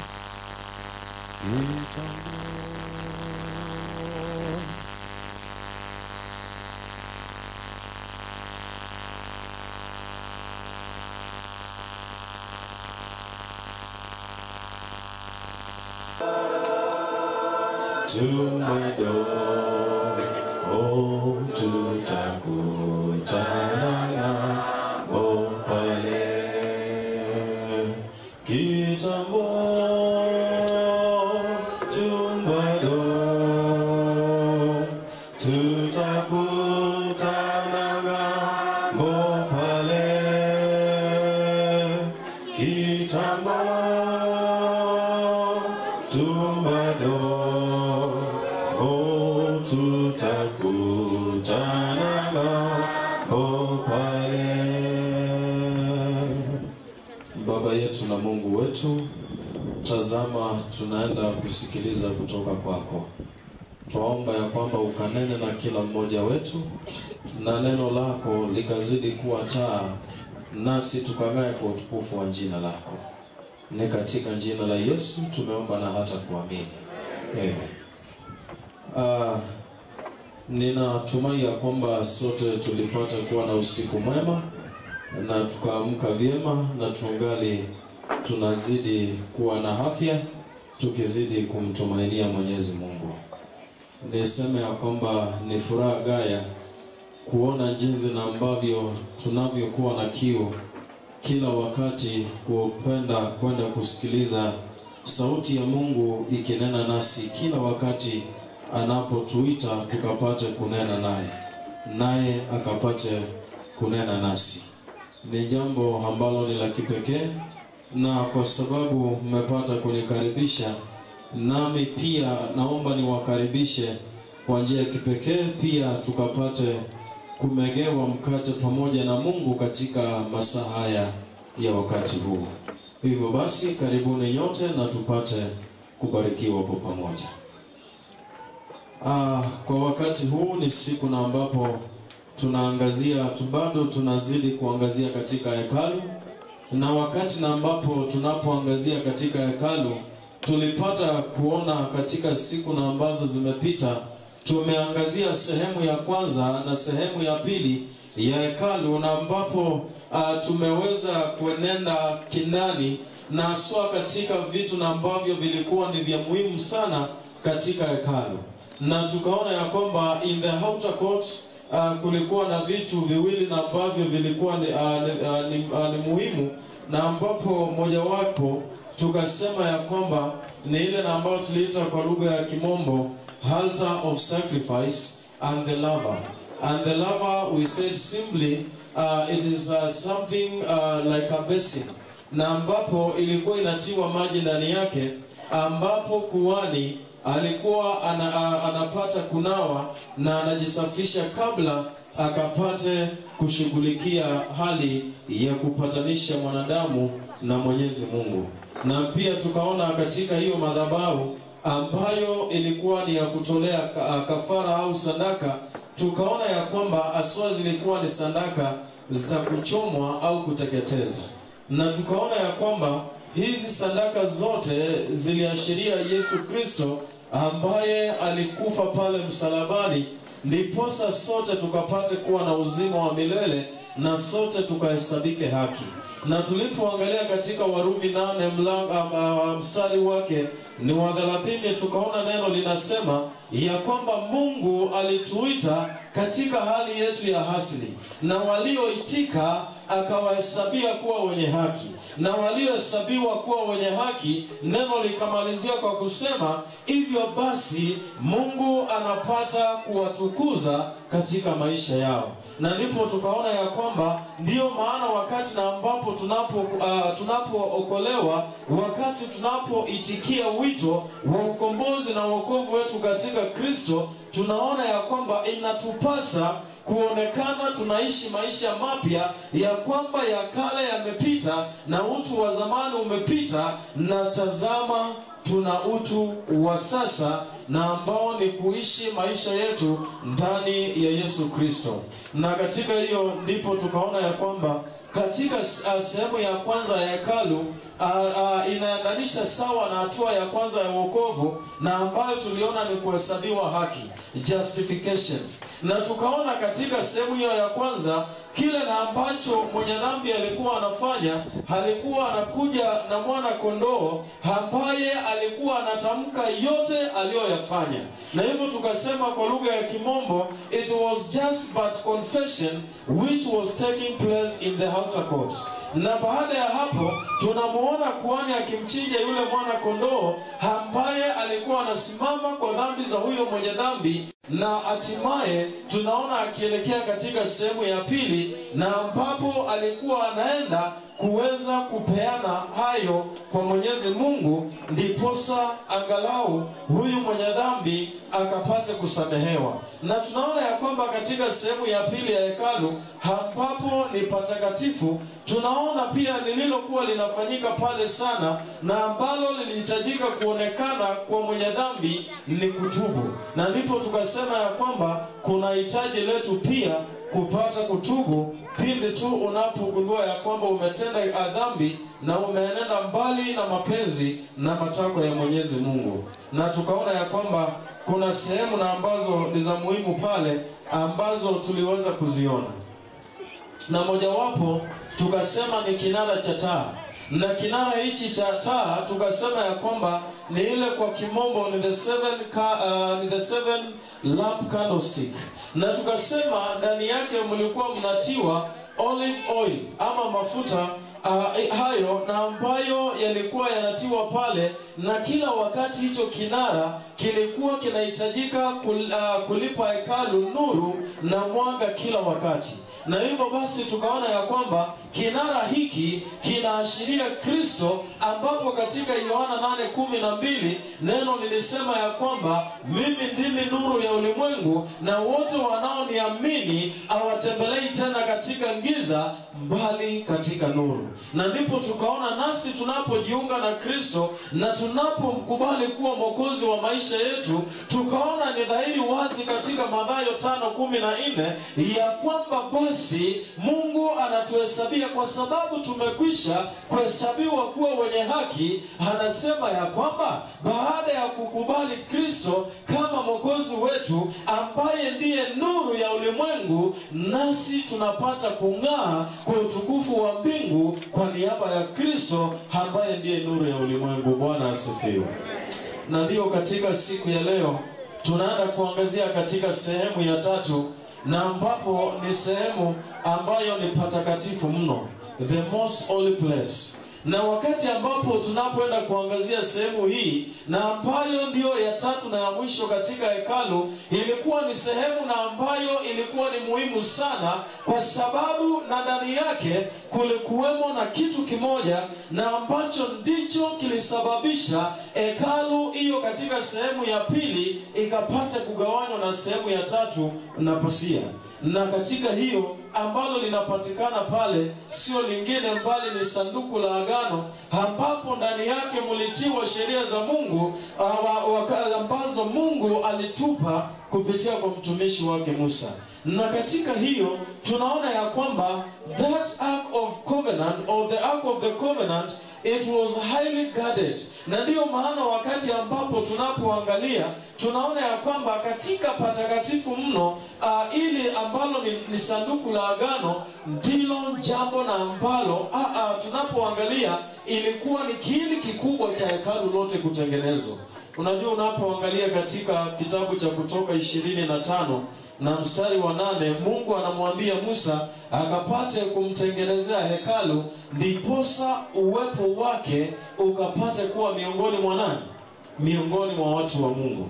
Tumedo, oh tutakutana oh pale kitambo tumedo, tutakutana oh pale kitambo tumedo. Tutakutana nao pale. Baba yetu na Mungu wetu, tazama tunaenda kusikiliza kutoka kwako. Twaomba ya kwamba ukanene na kila mmoja wetu na neno lako likazidi kuwa taa, nasi tukang'ae kwa utukufu wa jina lako. Ni katika jina la Yesu tumeomba na hata kuamini. Amen. Ninatumai ya kwamba sote tulipata kuwa na usiku mwema na tukaamka vyema na tungali tunazidi kuwa na afya tukizidi kumtumainia Mwenyezi Mungu. Niseme ya kwamba ni furaha gaya kuona jinsi na ambavyo tunavyokuwa na kiu kila wakati kupenda kwenda kusikiliza sauti ya Mungu ikinena nasi kila wakati anapotuita tukapate kunena naye, naye akapate kunena nasi. Ni jambo ambalo ni la kipekee, na kwa sababu mmepata kunikaribisha, nami pia naomba niwakaribishe kwa njia ya kipekee pia tukapate kumegewa mkate pamoja na Mungu katika masaa haya ya wakati huu. Hivyo basi karibuni nyote na tupate kubarikiwa kwa pamoja. Kwa wakati huu ni siku na ambapo tunaangazia, bado tunazidi kuangazia katika hekalu, na wakati na ambapo tunapoangazia katika hekalu tulipata kuona katika siku na ambazo zimepita tumeangazia sehemu ya kwanza na sehemu ya pili ya hekalu, na ambapo tumeweza kuenenda kindani na haswa katika vitu na ambavyo vilikuwa ni vya muhimu sana katika hekalu. Na tukaona ya kwamba in the outer court kulikuwa na vitu viwili na ambavyo vilikuwa ni muhimu, na ambapo mojawapo tukasema ya kwamba ni ile na ambayo tuliita kwa lugha ya Kimombo altar of sacrifice and the laver. And the laver, we said simply it is something like a basin, na ambapo ilikuwa inatiwa maji ndani yake, ambapo kuhani alikuwa anapata kunawa na anajisafisha kabla akapate kushughulikia hali ya kupatanisha mwanadamu na Mwenyezi Mungu. Na pia tukaona katika hiyo madhabahu ambayo ilikuwa ni ya kutolea kafara au sadaka, tukaona ya kwamba aswa zilikuwa ni sadaka za kuchomwa au kuteketeza. Na tukaona ya kwamba hizi sadaka zote ziliashiria Yesu Kristo ambaye alikufa pale msalabani, ndiposa sote tukapate kuwa na uzima wa milele na sote tukahesabike haki. Na tulipoangalia katika Warumi 8 mstari wake ni wa 30, tukaona neno linasema ya kwamba Mungu alituita katika hali yetu ya asili, na walioitika akawahesabia kuwa wenye haki. Na waliohesabiwa kuwa wenye haki, neno likamalizia kwa kusema, hivyo basi Mungu anapata kuwatukuza katika maisha yao. Na ndipo tukaona ya kwamba ndiyo maana wakati na ambapo tunapookolewa, wakati tunapoitikia wito wa ukombozi na wokovu wetu katika Kristo, tunaona ya kwamba inatupasa kuonekana tunaishi maisha mapya, ya kwamba ya kale yamepita na utu wa zamani umepita, na tazama tuna utu wa sasa, na ambao ni kuishi maisha yetu ndani ya Yesu Kristo. Na katika hiyo ndipo tukaona ya kwamba katika sehemu ya kwanza ya hekalu inaendanisha sawa na hatua ya kwanza ya wokovu, na ambayo tuliona ni kuhesabiwa haki, justification. Na tukaona katika sehemu hiyo ya kwanza kile na ambacho mwenye dhambi alikuwa anafanya, alikuwa anakuja na mwana kondoo ambaye alikuwa anatamka yote aliyoyafanya. Na hivyo tukasema kwa lugha ya Kimombo, it was just but confession which was taking place in the outer court. Na baada ya hapo tunamuona kuhani akimchinja yule mwana kondoo ambaye alikuwa anasimama kwa dhambi za huyo mwenye dhambi, na hatimaye tunaona akielekea katika sehemu ya pili, na ambapo alikuwa anaenda kuweza kupeana hayo kwa Mwenyezi Mungu, ndiposa angalau huyu mwenye dhambi akapate kusamehewa. Na tunaona ya kwamba katika sehemu ya pili ya hekalu ambapo ni patakatifu, tunaona pia lililokuwa linafanyika pale sana na ambalo lilihitajika kuonekana kwa mwenye dhambi ni kutubu. Na ndipo tukasema ya kwamba kuna hitaji letu pia kupata kutubu pindi tu unapogundua ya kwamba umetenda dhambi na umeenenda mbali na mapenzi na matakwa ya Mwenyezi Mungu. Na tukaona ya kwamba kuna sehemu na ambazo ni za muhimu pale ambazo tuliweza kuziona, na mojawapo tukasema ni kinara cha taa. Na kinara hichi cha taa tukasema ya kwamba ni ile kwa Kimombo ni the seven lamp candlestick. Na tukasema ndani yake mlikuwa mnatiwa olive oil ama mafuta hayo, na ambayo yalikuwa yanatiwa pale, na kila wakati hicho kinara kilikuwa kinahitajika kulipa hekalu nuru na mwanga kila wakati. Na hivyo basi tukaona ya kwamba kinara hiki kinaashiria Kristo, ambapo katika Yohana 8:12 neno lilisema ya kwamba mimi ndimi nuru ya ulimwengu, na wote wanaoniamini hawatembelei tena katika giza bali katika nuru. Na ndipo tukaona nasi tunapojiunga na Kristo na tunapomkubali kuwa mwokozi wa maisha yetu, tukaona ni dhahiri wazi katika Mathayo 5:14 ya kwamba basi Mungu anatuhesabia, kwa sababu tumekwisha kuhesabiwa kuwa wenye haki. Anasema ya kwamba baada ya kukubali Kristo kama mwokozi wetu ambaye ndiye nuru ya ulimwengu, nasi tunapata kung'aa kwa utukufu wa mbingu kwa niaba ya Kristo ambaye ndiye nuru ya ulimwengu. Bwana asifiwe. Na ndio katika siku ya leo tunaenda kuangazia katika sehemu ya tatu, na ambapo ni sehemu ambayo ni patakatifu mno, the most holy place. Na wakati ambapo tunapoenda kuangazia sehemu hii, na ambayo ndiyo ya tatu na ya mwisho katika hekalu, ilikuwa ni sehemu na ambayo ilikuwa ni muhimu sana, kwa sababu na ndani yake kulikuwemo na kitu kimoja na ambacho ndicho kilisababisha hekalu hiyo katika sehemu ya pili ikapata kugawanywa na sehemu ya tatu na pasia. Na katika hiyo ambalo linapatikana pale sio lingine bali ni sanduku la agano, ambapo ndani yake mlitiwa sheria za Mungu ambazo Mungu alitupa kupitia kwa mtumishi wake Musa. Na katika hiyo tunaona ya kwamba that ark of covenant, or the ark of the covenant, it was highly guarded. Na ndio maana wakati ambapo tunapoangalia tunaona ya kwamba katika patakatifu mno ili ambalo ni sanduku la agano, ndilo jambo na ambalo tunapoangalia ilikuwa ni kiini kikubwa cha hekalu lote kutengenezwa. Unajua, unapoangalia katika kitabu cha Kutoka 25 na mstari wa 8, Mungu anamwambia Musa akapate kumtengenezea hekalu, ndiposa uwepo wake ukapate kuwa miongoni mwa nani? Miongoni mwa watu wa Mungu.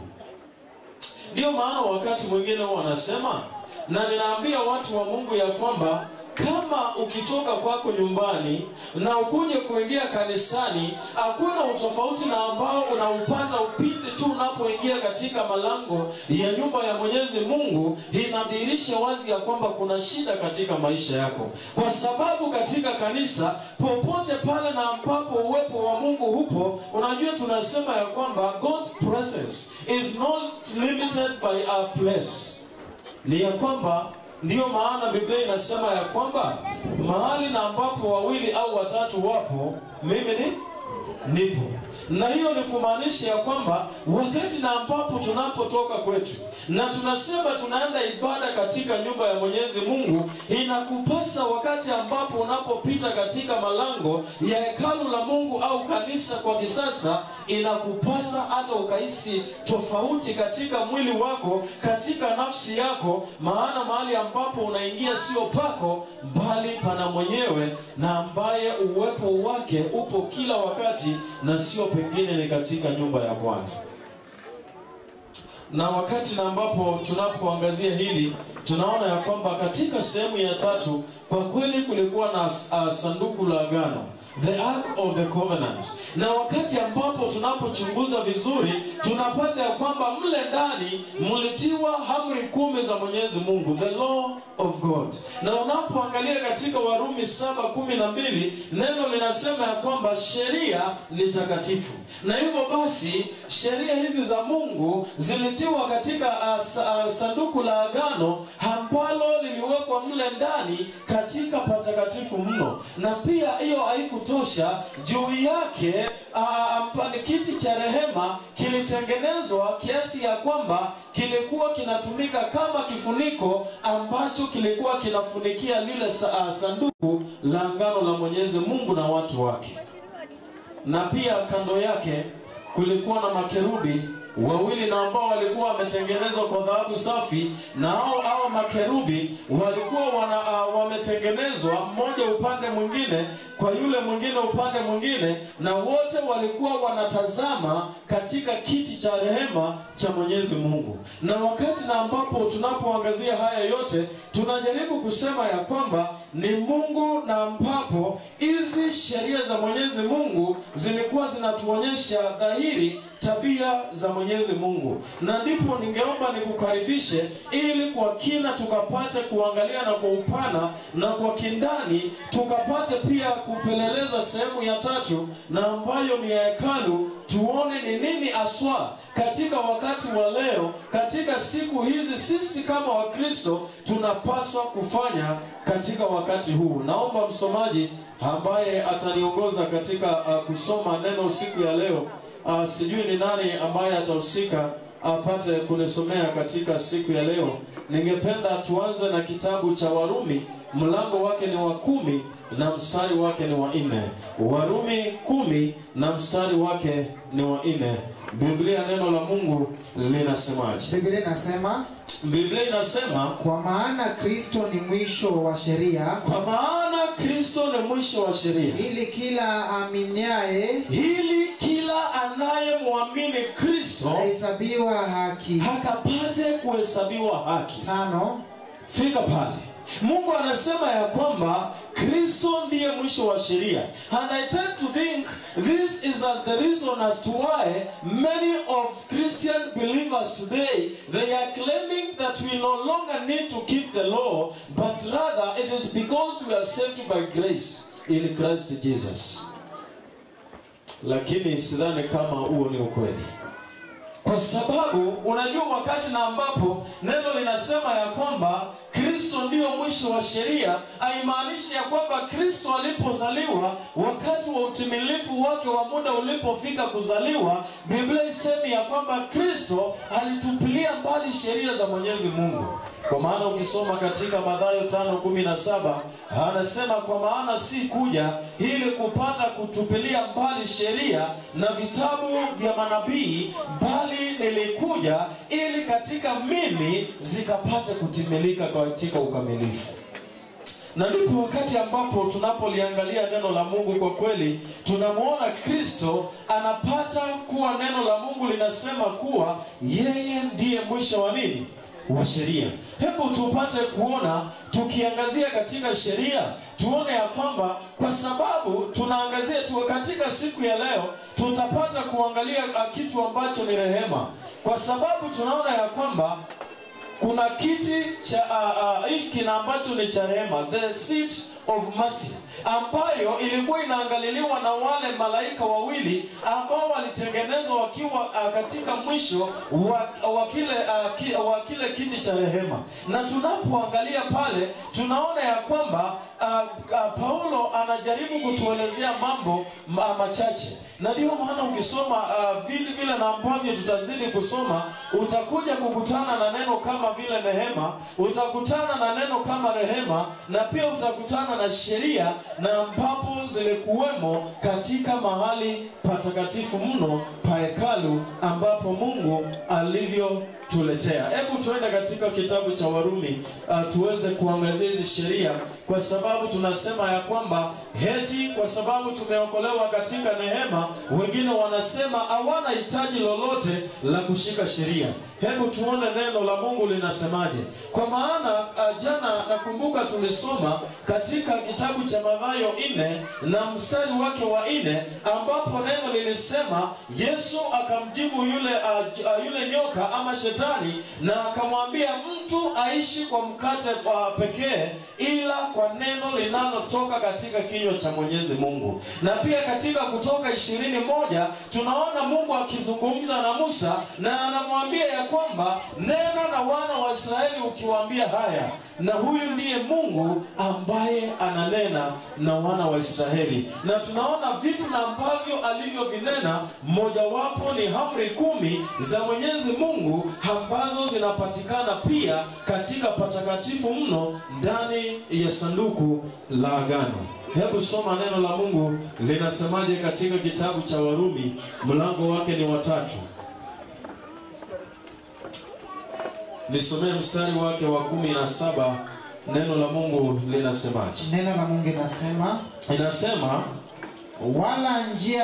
Ndio maana wakati mwingine wanasema, na ninaambia watu wa Mungu ya kwamba kama ukitoka kwako nyumbani na ukuje kuingia kanisani, hakuna utofauti na ambao unaupata upinde tu unapoingia katika malango ya nyumba ya Mwenyezi Mungu. Inadhihirisha wazi ya kwamba kuna shida katika maisha yako, kwa sababu katika kanisa popote pale na ambapo uwepo wa Mungu hupo, unajua tunasema ya kwamba God's presence is not limited by our place. Ni ya kwamba ndio maana Biblia inasema ya kwamba mahali na ambapo wawili au watatu wapo, mimi nipo. Na hiyo ni kumaanisha ya kwamba wakati na ambapo tunapotoka kwetu na tunasema tunaenda ibada katika nyumba ya Mwenyezi Mungu, inakupasa wakati ambapo unapopita katika malango ya hekalu la Mungu au kanisa kwa kisasa, inakupasa hata ukahisi tofauti katika mwili wako, katika nafsi yako, maana mahali ambapo unaingia sio pako bali pana mwenyewe, na ambaye uwepo wake upo kila wakati na sio pengine ni katika nyumba ya Bwana. Na wakati na ambapo tunapoangazia hili, tunaona ya kwamba katika sehemu ya 3 kwa kweli kulikuwa na sanduku la agano, the Ark of the Covenant. Na wakati ambapo tunapochunguza vizuri, tunapata ya kwamba mle ndani mlitiwa amri 10 za Mwenyezi Mungu, the law of God. Na unapoangalia katika Warumi 7:12, neno linasema ya kwamba sheria ni takatifu. Na hivyo basi sheria hizi za Mungu zilitiwa katika sanduku la agano ambalo liliwekwa mle ndani katika patakatifu mno. Na pia hiyo haikutosha, juu yake kiti cha rehema kilitengenezwa kiasi ya kwamba kilikuwa kinatumika kama kifuniko ambacho kilikuwa kinafunikia lile sanduku la agano la Mwenyezi Mungu na watu wake. Na pia kando yake kulikuwa na makerubi wawili na ambao walikuwa wametengenezwa kwa dhahabu safi, na hao makerubi walikuwa wametengenezwa mmoja upande mwingine kwa yule mwingine upande mwingine, na wote walikuwa wanatazama katika kiti cha rehema cha Mwenyezi Mungu. Na wakati na ambapo tunapoangazia haya yote, tunajaribu kusema ya kwamba ni Mungu na ambapo hizi sheria za Mwenyezi Mungu zilikuwa zinatuonyesha dhahiri tabia za Mwenyezi Mungu. Na ndipo ningeomba nikukaribishe ili kwa kina tukapate kuangalia na kwa upana na kwa kindani tukapate pia kupeleleza sehemu ya 3 na ambayo ni ya hekalu, tuone ni nini aswa katika wakati wa leo, katika siku hizi sisi kama Wakristo tunapaswa kufanya katika wakati huu. Naomba msomaji ambaye ataniongoza katika kusoma neno siku ya leo, sijui ni nani ambaye atahusika apate kunisomea katika siku ya leo. Ningependa tuanze na kitabu cha Warumi, mlango wake ni wa 10 na mstari wake ni wa 4. Warumi 10 na mstari wake ni wa 4. Biblia, neno la Mungu linasemaje? Biblia inasema kwa maana Kristo ni mwisho wa sheria. Kwa maana Kristo ni mwisho wa sheria, ili kila aminiaye, ili kila anayemwamini Kristo ahesabiwa haki, akapate kuhesabiwa haki. 5. Fika pale. Mungu anasema ya kwamba Kristo ndiye mwisho wa sheria. And I tend to think this is as the reason as to why many of Christian believers today, they are claiming that we no longer need to keep the law, but rather it is because we are saved by grace in Christ Jesus. Lakini sidhani kama huo ni ukweli. Kwa sababu unajua wakati na ambapo neno linasema ya kwamba Kristo Kristo ndio mwisho wa sheria, haimaanishi ya kwamba Kristo alipozaliwa, wakati wa utimilifu wake wa muda ulipofika kuzaliwa, Biblia isemi ya kwamba Kristo alitupilia mbali sheria za Mwenyezi Mungu. Kwa maana ukisoma katika Mathayo 5:17 anasema, kwa maana si kuja ili kupata kutupilia mbali sheria na vitabu vya manabii, bali nilikuja ili katika mimi zikapate kutimilika katika ukamilifu. Na ndipo wakati ambapo tunapoliangalia neno la Mungu, kwa kweli tunamuona Kristo anapata kuwa neno la Mungu linasema kuwa yeye ndiye mwisho wa nini? Wa sheria. Hebu tupate kuona, tukiangazia katika sheria, tuone ya kwamba kwa sababu tunaangazia tu katika siku ya leo, tutapata kuangalia kitu ambacho ni rehema. Kwa sababu tunaona ya kwamba kuna kiti cha hiki na ambacho ni cha rehema, the seat of mercy, ambayo ilikuwa inaangaliliwa na wale malaika wawili ambao walitengenezwa wakiwa katika mwisho wa kile kiti cha rehema. Na tunapoangalia pale tunaona ya kwamba Paulo anajaribu kutuelezea mambo machache. Na ndio maana ukisoma vile na ambavyo tutazidi kusoma, utakuja kukutana na neno kama vile neema, utakutana na neno kama rehema, na pia utakutana na sheria, na ambapo zilikuwemo katika mahali patakatifu mno pa hekalu ambapo Mungu alivyotuletea. Hebu tuende katika kitabu cha Warumi tuweze kuangazia hizi sheria, kwa sababu tunasema ya kwamba heti kwa sababu tumeokolewa katika neema, wengine wanasema hawana hitaji lolote la kushika sheria. Hebu tuone neno la Mungu linasemaje. Kwa maana jana nakumbuka tulisoma katika kitabu cha Mathayo 4 na mstari wake wa 4, ambapo neno lilisema Yesu akamjibu yule nyoka ama shetani, na akamwambia, mtu aishi kwa mkate pekee, ila kwa neno linalotoka katika kinywa cha Mwenyezi Mungu. Na pia katika Kutoka 20:1 tunaona Mungu akizungumza na Musa, na anamwambia ya kwamba nena na wana wa Israeli ukiwaambia haya, na huyu ndiye Mungu ambaye ananena na wana wa Israeli. Na tunaona vitu na ambavyo alivyovinena, mojawapo ni amri 10 za Mwenyezi Mungu ambazo zinapatikana pia katika patakatifu mno ndani ya sanduku la agano. Hebu soma neno la Mungu linasemaje katika kitabu cha Warumi, mlango wake ni wa 3. Nisomee mstari wake wa 17. Neno la Mungu linasemaje? Neno la Mungu inasema wala njia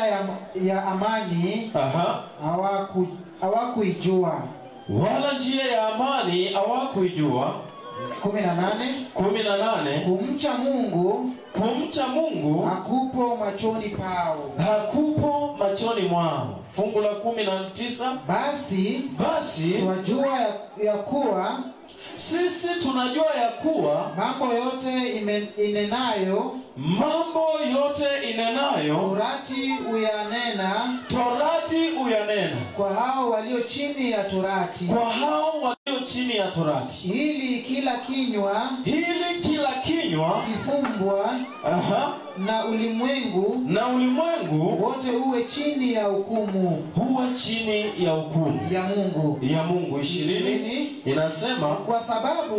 ya amani hawakuijua. Wala njia ya amani hawakuijua. 18 kumcha Mungu hakupo machoni pao. Hakupo machoni mwao. Fungu la 19, basi tunajua ya kuwa sisi tunajua ya kuwa mambo yote inenayo torati uyanena kwa hao walio chini ya torati, ili kila kinywa kifumbwa na ulimwengu wote uwe chini ya hukumu ya Mungu. 20 inasema kwa sababu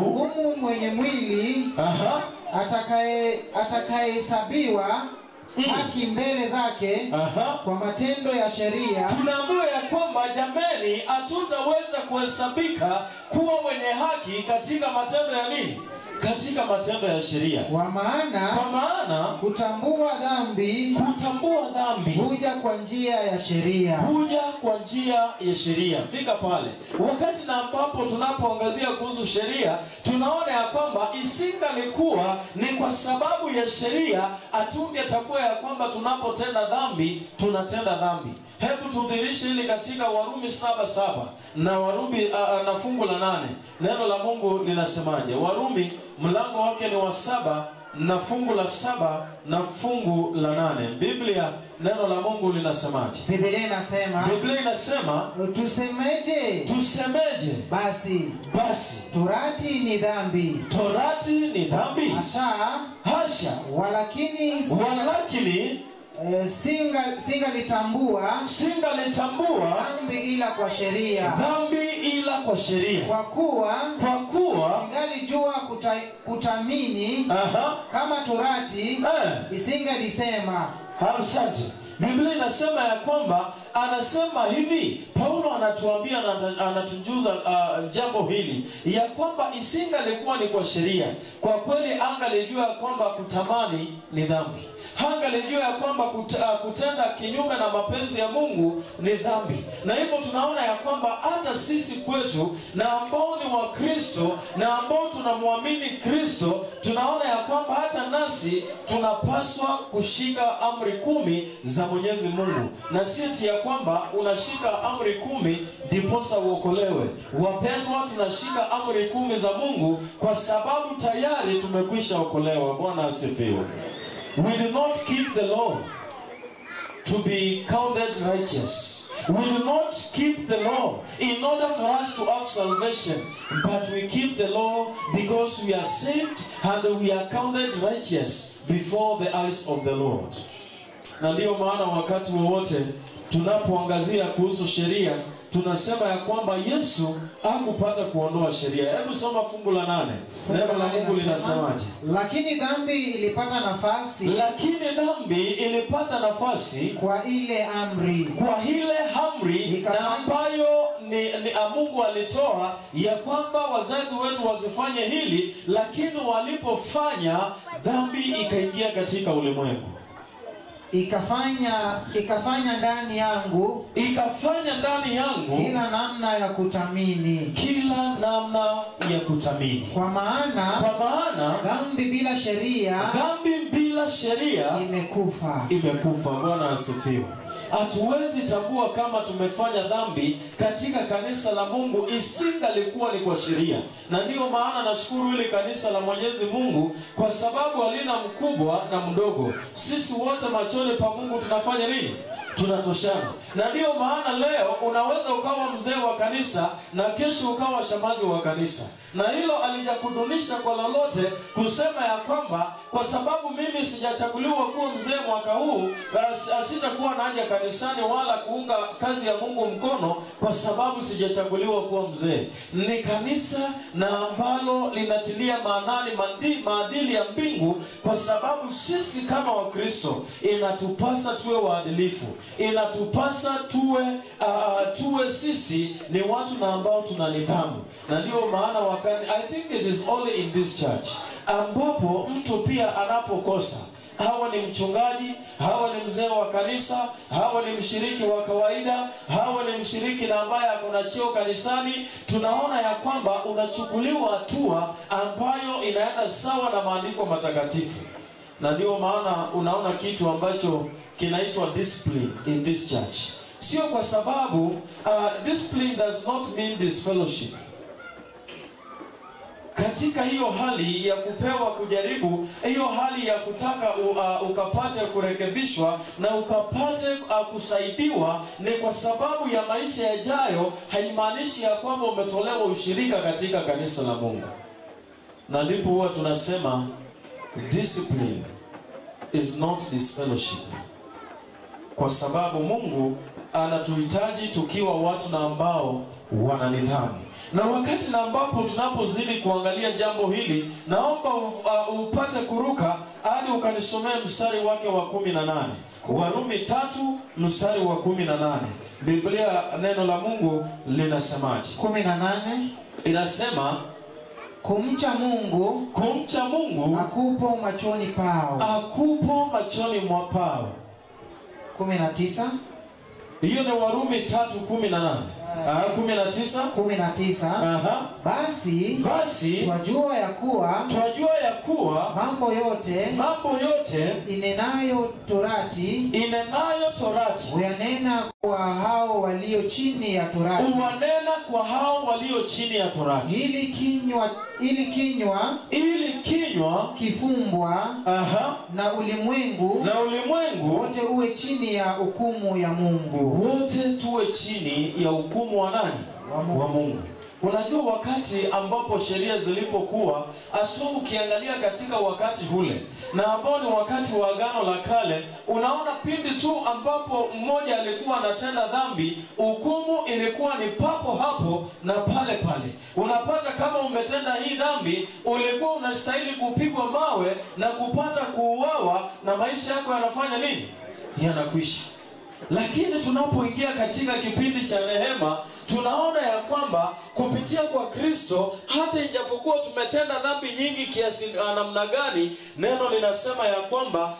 hukumu mwenye mwili atakayehesabiwa haki mbele zake kwa matendo ya sheria. Tunaambiwa ya kwamba jameni, hatutaweza kuhesabika kuwa wenye haki katika matendo ya nini? Katika matendo ya sheria. Kwa maana kutambua dhambi huja kwa njia ya sheria. Fika pale. Wakati na ambapo tunapoangazia kuhusu sheria, tunaona ya kwamba isingalikuwa ni kwa sababu ya sheria, hatungetakuwa ya kwamba tunapotenda dhambi tunatenda dhambi. Hebu tudhihirishe hili katika Warumi 7:7 na Warumi na fungu la 8. Neno la Mungu linasemaje? Warumi mlango wake ni wa 7 na fungu la 7 na fungu la 8. Biblia, neno la Mungu linasemaje? Biblia inasema, tusemeje? Tusemeje? Basi torati ni dhambi. Torati ni dhambi? Hasha. Walakini singalitambua dhambi ila kwa sheria. Kwa kuwa singalijua kutamini kama torati isingalisema. Asante. Biblia inasema ya kwamba, anasema hivi, Paulo anatuambia na anatujuza jambo hili ya kwamba isingalikuwa ni kwa sheria, kwa kweli angalijua kwamba kutamani ni dhambi. Angalijua ya kwamba kutenda kinyume na mapenzi ya Mungu ni dhambi. Na hivyo tunaona ya kwamba hata sisi kwetu na ambao ni wa Kristo na ambao tunamwamini Kristo, tunaona ya kwamba hata nasi tunapaswa kushika amri 10 za Mwenyezi Mungu. Na si ya kwamba unashika amri 10 ndiposa uokolewe. Wapendwa, tunashika amri 10 za Mungu kwa sababu tayari tumekwisha okolewa. Bwana asifiwe. We do not keep the law to be counted righteous. We do not keep the law in order for us to have salvation, but we keep the law because we are saved and we are counted righteous before the eyes of the Lord. Na ndio maana wakati wowote tunapoangazia kuhusu sheria, tunasema ya kwamba Yesu hakupata kuondoa sheria. Hebu soma fungu la 8. Neno la Mungu linasemaje? Lakini dhambi ilipata nafasi kwa ile amri. Na ambayo ni Mungu alitoa ya kwamba wazazi wetu wasifanye hili, lakini walipofanya dhambi ikaingia katika ulimwengu. Ikafanya ndani yangu kila namna ya kutamini. Kwa maana dhambi bila sheria imekufa. Bwana asifiwe. Hatuwezi tambua kama tumefanya dhambi katika kanisa la Mungu isingalikuwa ni kwa sheria. Na ndio maana nashukuru ile kanisa la Mwenyezi Mungu kwa sababu halina mkubwa na mdogo. Sisi wote machoni pa Mungu tunafanya nini? Tunatoshana. Na ndio maana leo unaweza ukawa mzee wa kanisa na kesho ukawa shamazi wa kanisa. Na hilo alijakudunisha kwa lolote kusema ya kwamba kwa sababu mimi sijachaguliwa kuwa mzee mwaka huu, sitakuwa na haja kanisani wala kuunga kazi ya Mungu mkono kwa sababu sijachaguliwa kuwa mzee. Ni kanisa na ambalo linatilia maanani maadili ya mbingu, kwa sababu sisi kama Wakristo inatupasa tuwe waadilifu. Inatupasa tuwe sisi ni watu na ambao tuna nidhamu. Na ndio maana I think it is only in this church ambapo mtu pia anapokosa, hawa ni mchungaji, hawa ni mzee wa kanisa, hawa ni mshiriki wa kawaida, hawa ni mshiriki na ambaye akona cheo kanisani, tunaona ya kwamba unachukuliwa hatua ambayo inaenda sawa na maandiko matakatifu. Na ndio maana unaona kitu ambacho kinaitwa discipline in this church. Sio kwa sababu discipline does not mean disfellowship. Katika hiyo hali ya kupewa kujaribu, hiyo hali ya kutaka ukapate kurekebishwa na ukapate kusaidiwa, ni kwa sababu ya maisha yajayo, haimaanishi ya kwamba umetolewa ushirika katika kanisa la Mungu. Na ndipo huwa tunasema discipline is not disfellowship, kwa sababu Mungu anatuhitaji tukiwa watu na ambao wana nidhamu. Na wakati na ambapo tunapozidi kuangalia jambo hili, naomba upate kuruka hadi ukanisomea mstari wake wa 18. Warumi 3 mstari wa 18. Biblia, neno la Mungu linasemaje? 18 inasema kumcha Mungu akupo machoni pao. 19 hiyo ni Warumi 3:18. 19. Basi twajua ya kuwa mambo yote inenayo torati uyanena kwa hao walio chini ya torati, ili kinywa kifumbwa na ulimwengu wote uwe chini ya hukumu ya Mungu. Wote tuwe chini ya hukumu wa nani? Wa Mungu. Unajua wakati ambapo sheria zilipokuwa, aswa ukiangalia katika wakati ule na ambao ni wakati wa Agano la Kale, unaona pindi tu ambapo mmoja alikuwa anatenda dhambi, hukumu ilikuwa ni papo hapo na pale pale. Unapata kama umetenda hii dhambi, ulikuwa unastahili kupigwa mawe na kupata kuuawa, na maisha yako yanafanya nini? Yanakwisha. Lakini tunapoingia katika kipindi cha rehema, tunaona ya kwamba kupitia kwa Kristo, hata ijapokuwa tumetenda dhambi nyingi kiasi namna gani, neno linasema ya kwamba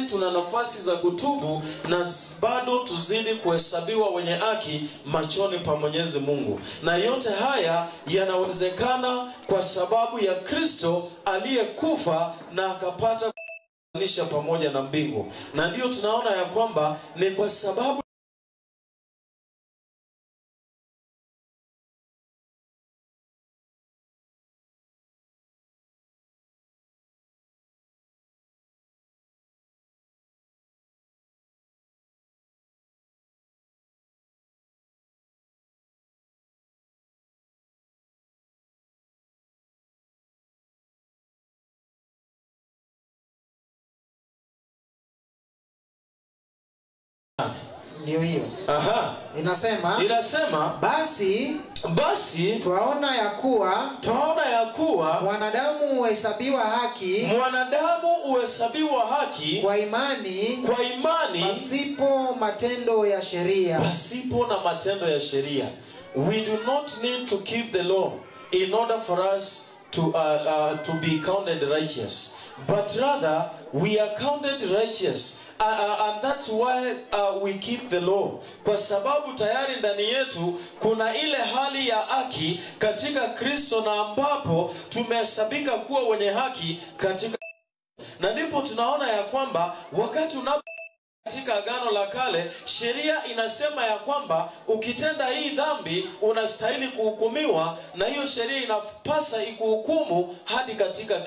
tuna nafasi za kutubu na bado tuzidi kuhesabiwa wenye haki machoni pa Mwenyezi Mungu. Na yote haya yanawezekana kwa sababu ya Kristo aliyekufa na akapata kunisha pamoja na mbingu. Na ndio tunaona ya kwamba ni kwa sababu ndio hiyo. Inasema basi twaona ya kuwa mwanadamu huhesabiwa haki kwa imani pasipo matendo ya sheria. We do not need to keep the law in order for us to be counted righteous, but rather we are counted righteous. And that's why we keep the law. Kwa sababu tayari ndani yetu kuna ile hali ya haki katika Kristo, na ambapo tumehesabika kuwa wenye haki katika. Na ndipo tunaona ya kwamba wakati katika Agano la Kale, sheria inasema ya kwamba ukitenda hii dhambi unastahili kuhukumiwa, na hiyo sheria inapasa ikuhukumu hadi katika.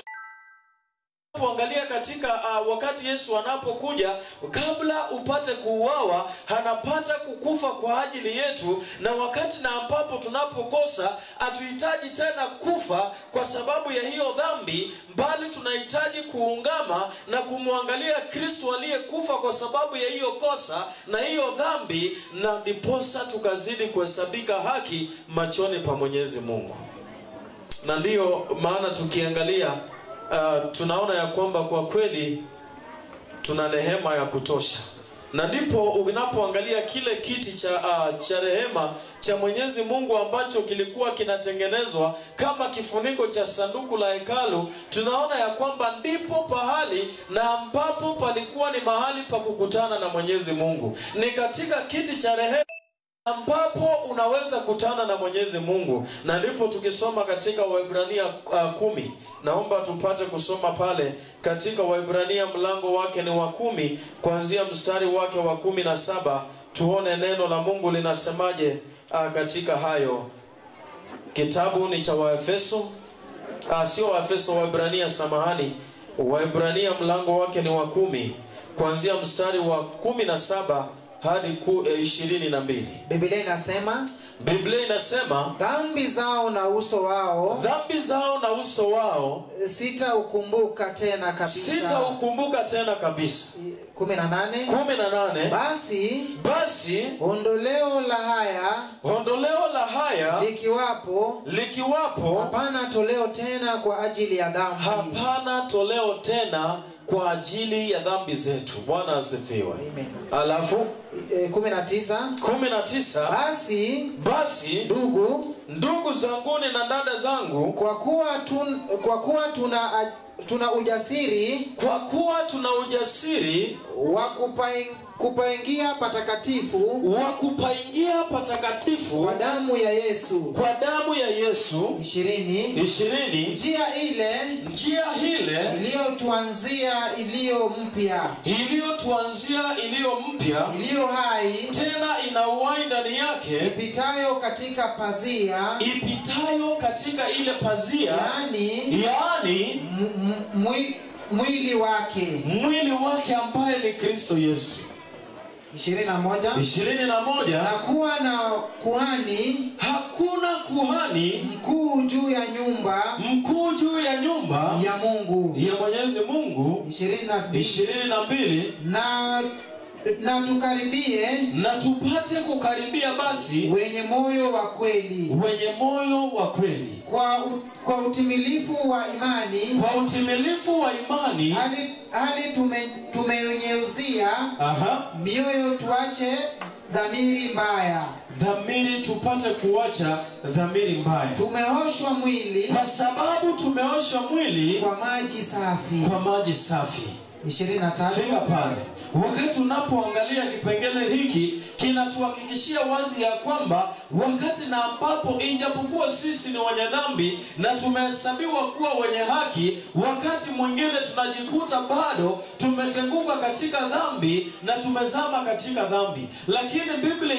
Angalia katika wakati Yesu anapokuja, kabla upate kuuawa, anapata kukufa kwa ajili yetu. Na wakati na ambapo tunapokosa, hatuhitaji tena kufa kwa sababu ya hiyo dhambi, bali tunahitaji kuungama na kumwangalia Kristo aliyekufa kwa sababu ya hiyo kosa na hiyo dhambi, na ndiposa tukazidi kuhesabika haki machoni pa Mwenyezi Mungu. Na ndiyo maana tukiangalia tunaona ya kwamba kwa kweli tuna rehema ya kutosha. Na ndipo unapoangalia kile kiti cha rehema cha Mwenyezi Mungu ambacho kilikuwa kinatengenezwa kama kifuniko cha sanduku la hekalu, tunaona ya kwamba ndipo pahali na ambapo palikuwa ni mahali pa kukutana na Mwenyezi Mungu. Ni katika kiti cha rehema ambapo unaweza kutana na Mwenyezi Mungu. Na ndipo tukisoma katika Waebrania 10, naomba tupate kusoma pale katika Waebrania mlango wake ni wa 10 kuanzia mstari wake wa 17, tuone neno la Mungu linasemaje katika hayo. Kitabu ni cha Waefeso, sio Waefeso, Waebrania, samahani. Waebrania mlango wake ni wa 10 kuanzia mstari wa 17 hadi 22. Biblia inasema dhambi zao na uso wao sitaukumbuka tena kabisa. 18 basi ondoleo la haya likiwapo hapana toleo tena kwa ajili ya dhambi zetu. Bwana asifiwe. Amen. Alafu 19 basi ndugu ndugu zanguni na dada zangu, kwa kuwa tuna ujasiri, kwa kuwa tuna ujasiri wa kupaingia patakatifu, wa kupaingia patakatifu kwa damu ya Yesu, kwa damu ya Yesu. 20 njia ile iliyotuanzia iliyo mpya, iliyo hai, tena ina uhai ndani yake, ipitayo katika ile pazia, yani mwili wake ambaye ni Kristo Yesu. 21 na kuwa na kuhani, hakuna kuhani mkuu juu ya nyumba ya Mungu, ya Mwenyezi Mungu. 22 na tukaribie, na tupate kukaribia basi wenye moyo wa kweli, kwa utimilifu wa imani, hali tumenyeuzia mioyo, tuache dhamiri mbaya, tupate kuacha dhamiri mbaya. Tumeoshwa mwili, kwa sababu tumeoshwa mwili kwa maji safi. 23 fika pale. Wakati unapoangalia kipengele hiki kinatuhakikishia wazi ya kwamba wakati na ambapo ijapokuwa sisi ni wenye dhambi na tumehesabiwa kuwa wenye haki, wakati mwingine tunajikuta bado tumetenguka katika dhambi na tumezama katika dhambi. Lakini Biblia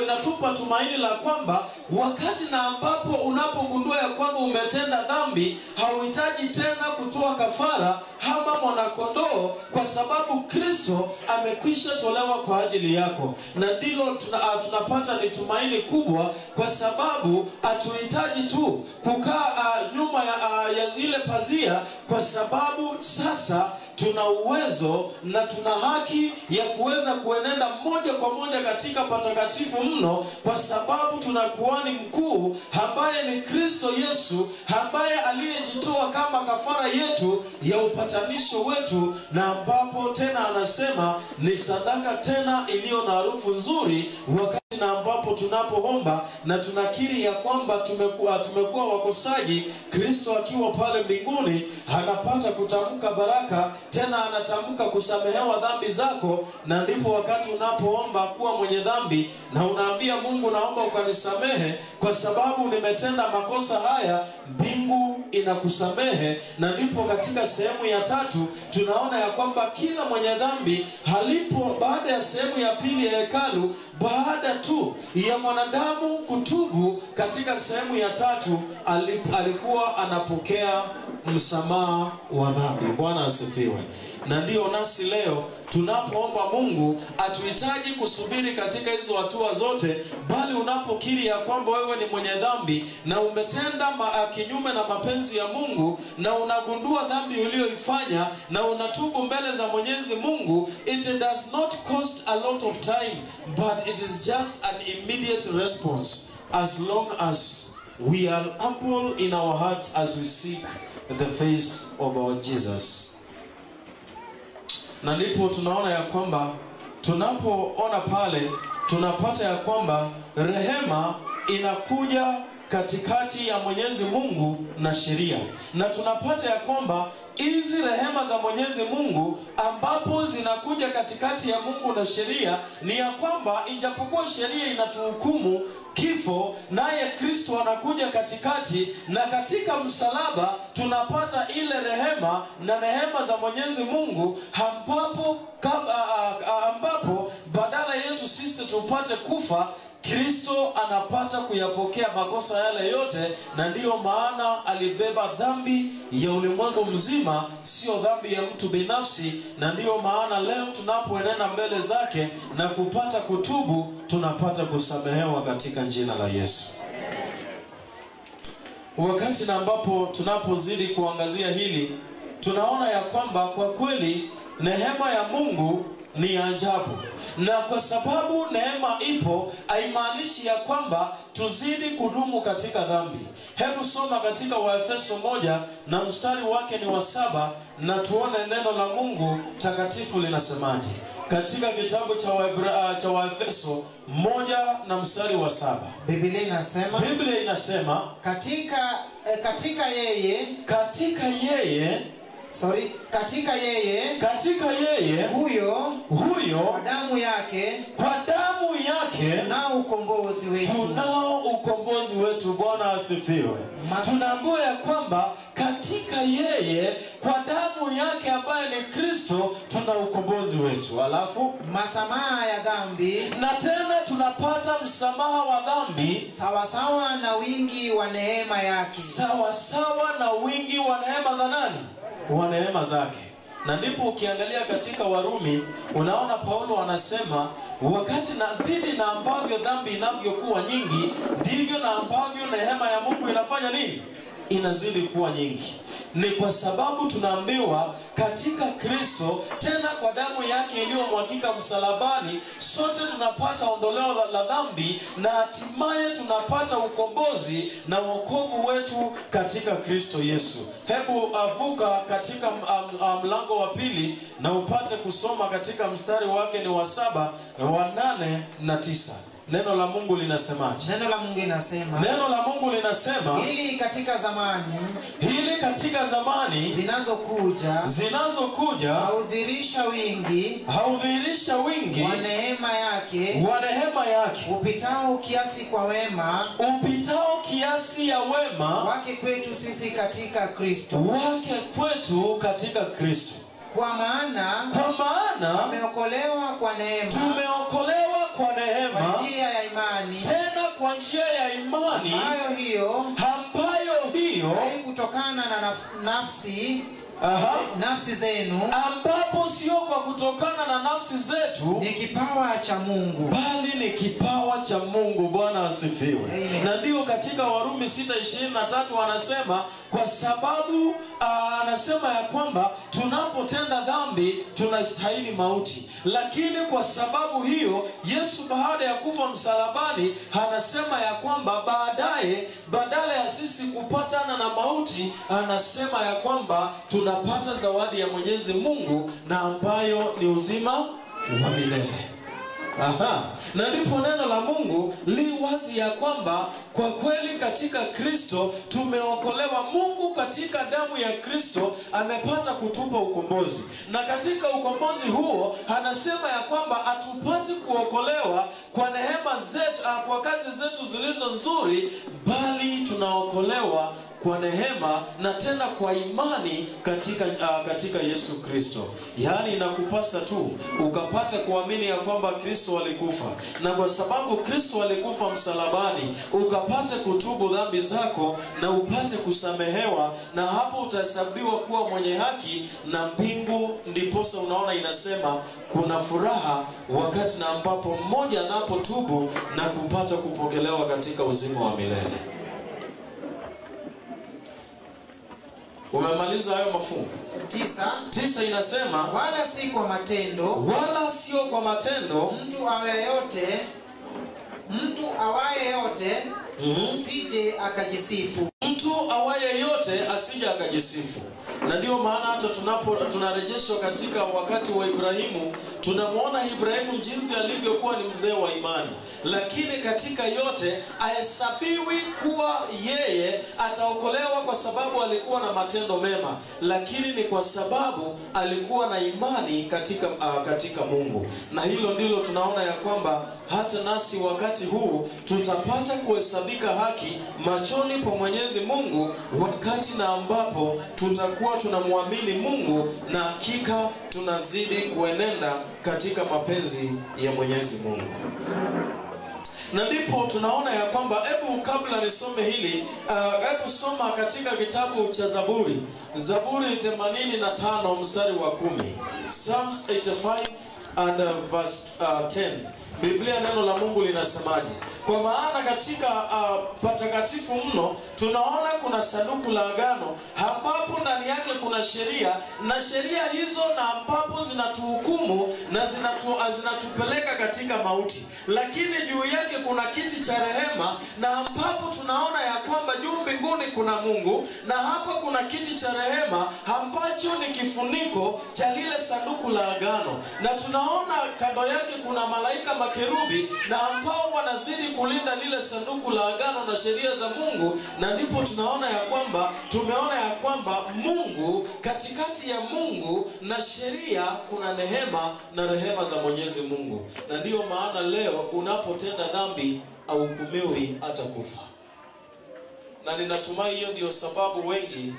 inatupa tumaini la kwamba wakati na ambapo unapogundua ya kwamba umetenda dhambi, hauhitaji tena kutoa kafara ama mwanakondoo, kwa sababu Kristo amekwisha tolewa kwa ajili yako. Na ndilo tunapata ni tumaini kubwa, kwa sababu hatuhitaji tu kukaa nyuma ya ile pazia, kwa sababu sasa tuna uwezo na tuna haki ya kuweza kuenenda moja kwa moja katika patakatifu mno, kwa sababu tuna kuhani mkuu ambaye ni Kristo Yesu, ambaye aliyejitoa kama kafara yetu ya upatanisho wetu, na ambapo tena anasema ni sadaka tena iliyo na harufu nzuri. Wakati na ambapo tunapoomba na tunakiri ya kwamba tumekuwa wakosaji, Kristo akiwa pale mbinguni anapata kutamka baraka, tena anatamka kusamehewa dhambi zako. Na ndipo wakati unapoomba kuwa mwenye dhambi na unaambia Mungu, naomba ukanisamehe kwa sababu nimetenda makosa haya, mbingu inakusamehe. Na ndipo katika sehemu ya 3 tunaona ya kwamba kila mwenye dhambi halipo baada ya sehemu ya pili ya hekalu, baada tu ya mwanadamu kutubu, katika sehemu ya 3 alikuwa anapokea msamaha wa dhambi. Bwana asifiwe. Na ndio nasi leo tunapoomba Mungu hatuhitaji kusubiri katika hizo hatua zote, bali unapokiri ya kwamba wewe ni mwenye dhambi na umetenda kinyume na mapenzi ya Mungu, na unagundua dhambi uliyoifanya na unatubu mbele za Mwenyezi Mungu, it does not cost a lot of time, but it is just an immediate response, as long as we are humble in our hearts as we seek the face of our Jesus. Na ndipo tunaona ya kwamba tunapoona pale tunapata ya kwamba rehema inakuja katikati ya Mwenyezi Mungu na sheria. Na tunapata ya kwamba hizi rehema za Mwenyezi Mungu ambapo zinakuja katikati ya Mungu na sheria, ni ya kwamba ijapokuwa sheria inatuhukumu kifo, naye Kristo anakuja katikati, na katika msalaba tunapata ile rehema na neema za Mwenyezi Mungu, ambapo badala yetu sisi tupate kufa, Kristo anapata kuyapokea makosa yale yote. Na ndiyo maana alibeba dhambi ya ulimwengu mzima, sio dhambi ya mtu binafsi. Na ndiyo maana leo tunapoenenda mbele zake na kupata kutubu, tunapata kusamehewa katika jina la Yesu. Wakati na ambapo tunapozidi kuangazia hili, tunaona ya kwamba kwa kweli neema ya Mungu ni ajabu. Na kwa sababu neema ipo, haimaanishi ya kwamba tuzidi kudumu katika dhambi. Hebu soma katika Waefeso 1 na mstari wake ni wa 7, na tuone neno la Mungu takatifu linasemaje. Katika kitabu cha Waefeso 1 na mstari wa 7. Biblia inasema katika yeye huyo kwa damu yake tunao ukombozi wetu. Bwana asifiwe. Tunaambiwa ya kwamba katika yeye kwa damu yake ambaye ni Kristo tuna ukombozi wetu. Alafu masamaha ya dhambi, na tena tunapata msamaha wa dhambi sawasawa na wingi wa neema yake. Sawasawa na wingi wa neema za nani? Wa neema zake. Na ndipo ukiangalia katika Warumi unaona Paulo anasema wakati na dhidi na ambavyo dhambi inavyokuwa nyingi, ndivyo na ambavyo neema ya Mungu inafanya nini? Inazidi kuwa nyingi. Ni kwa sababu tunaambiwa katika Kristo, tena kwa damu yake iliyomwagika msalabani, sote tunapata ondoleo la dhambi na hatimaye tunapata ukombozi na wokovu wetu katika Kristo Yesu. Hebu avuka katika mlango wa 2 na upate kusoma katika mstari wake ni wa 7, wa 8 na 9. Neno la Mungu linasemaje? Neno la Mungu linasema hili katika zamani zinazokuja haudhirisha wingi wa neema yake upitao kiasi ya wema wake kwetu sisi katika Kristo. Kwa maana tumeokolewa kwa neema. Kwa njia ya imani. Tena kwa njia ya imani. Ambayo hiyo haikutokana na nafsi zenu, ambapo sio kwa kutokana na nafsi zetu, ni kipawa cha Mungu, bali ni kipawa cha Mungu. Bwana asifiwe. Na ndio katika Warumi 6:23 anasema kwa sababu anasema ya kwamba tunapotenda dhambi tunastahili mauti, lakini kwa sababu hiyo Yesu baada ya kufa msalabani anasema ya kwamba baadaye badala ya sisi kupatana na mauti, anasema ya kwamba tunapata zawadi ya Mwenyezi Mungu na ambayo ni uzima wa milele. Na ndipo neno la Mungu li wazi ya kwamba kwa kweli katika Kristo tumeokolewa. Mungu katika damu ya Kristo amepata kutupa ukombozi, na katika ukombozi huo anasema ya kwamba hatupati kuokolewa kwa neema zetu, kwa kazi zetu zilizo nzuri, bali tunaokolewa kwa neema na tena kwa imani katika Yesu Kristo. Yaani inakupasa tu ukapata kuamini ya kwamba Kristo alikufa, na kwa sababu Kristo alikufa msalabani ukapate kutubu dhambi zako na upate kusamehewa, na hapo utahesabiwa kuwa mwenye haki na mbingu. Ndiposa unaona inasema kuna furaha wakati na ambapo mmoja anapotubu na kupata kupokelewa katika uzima wa milele. Umemaliza hayo mafungu? 9 inasema wala si kwa matendo, wala sio kwa matendo, mtu awaye yote sije akajisifu. Mtu awaye yote asije akajisifu. Na ndio maana hata tunarejeshwa katika wakati wa Ibrahimu, tunamwona Ibrahimu jinsi alivyokuwa ni mzee wa imani, lakini katika yote ahesabiwi kuwa yeye ataokolewa kwa sababu alikuwa na matendo mema, lakini ni kwa sababu alikuwa na imani katika Mungu. Na hilo ndilo tunaona ya kwamba hata nasi wakati huu tutapata kuhesabika haki machoni pa Mwenyezi Mungu, wakati na ambapo tutakuwa tunamwamini Mungu na hakika tunazidi kuenenda katika mapenzi ya Mwenyezi Mungu. Na ndipo tunaona ya kwamba, hebu kabla nisome hili, hebu soma katika kitabu cha Zaburi 85 mstari wa 10. Psalms 85 and verse 10. Biblia neno la Mungu linasemaje? Kwa maana katika patakatifu mno tunaona kuna sanduku la agano ambapo ndani yake kuna sheria, na sheria hizo na ambapo zinatuhukumu na zinatupeleka katika mauti. Lakini juu yake kuna kiti cha rehema, na ambapo tunaona ya kwamba juu mbinguni kuna Mungu, na hapa kuna kiti cha rehema ambacho ni kifuniko cha lile sanduku la agano. Na tunaona kando yake kuna malaika makerubi, na ambao wanazidi kulinda lile sanduku la agano na sheria za Mungu. Na ndipo tumeona ya kwamba Mungu, katikati ya Mungu na sheria kuna neema na rehema za Mwenyezi Mungu. Na ndiyo maana leo unapotenda dhambi hukumiwi hata kufa. Na ninatumai hiyo ndio sababu wengi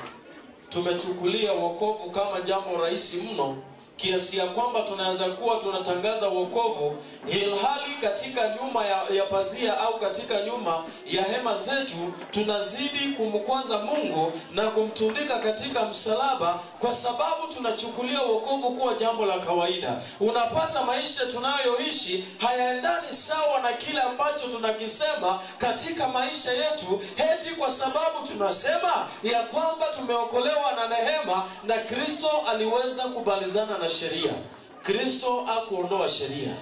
tumechukulia wokovu kama jambo rahisi mno, kiasi ya kwamba tunaweza kuwa tunatangaza wokovu ilhali katika nyuma ya pazia au katika nyuma ya hema zetu tunazidi kumkwaza Mungu na kumtundika katika msalaba, kwa sababu tunachukulia wokovu kuwa jambo la kawaida. Unapata maisha tunayoishi hayaendani sawa na kile ambacho tunakisema katika maisha yetu, eti kwa sababu tunasema ya kwamba tumeokolewa na neema na Kristo aliweza kubalizana na sheria. Kristo hakuondoa sheria.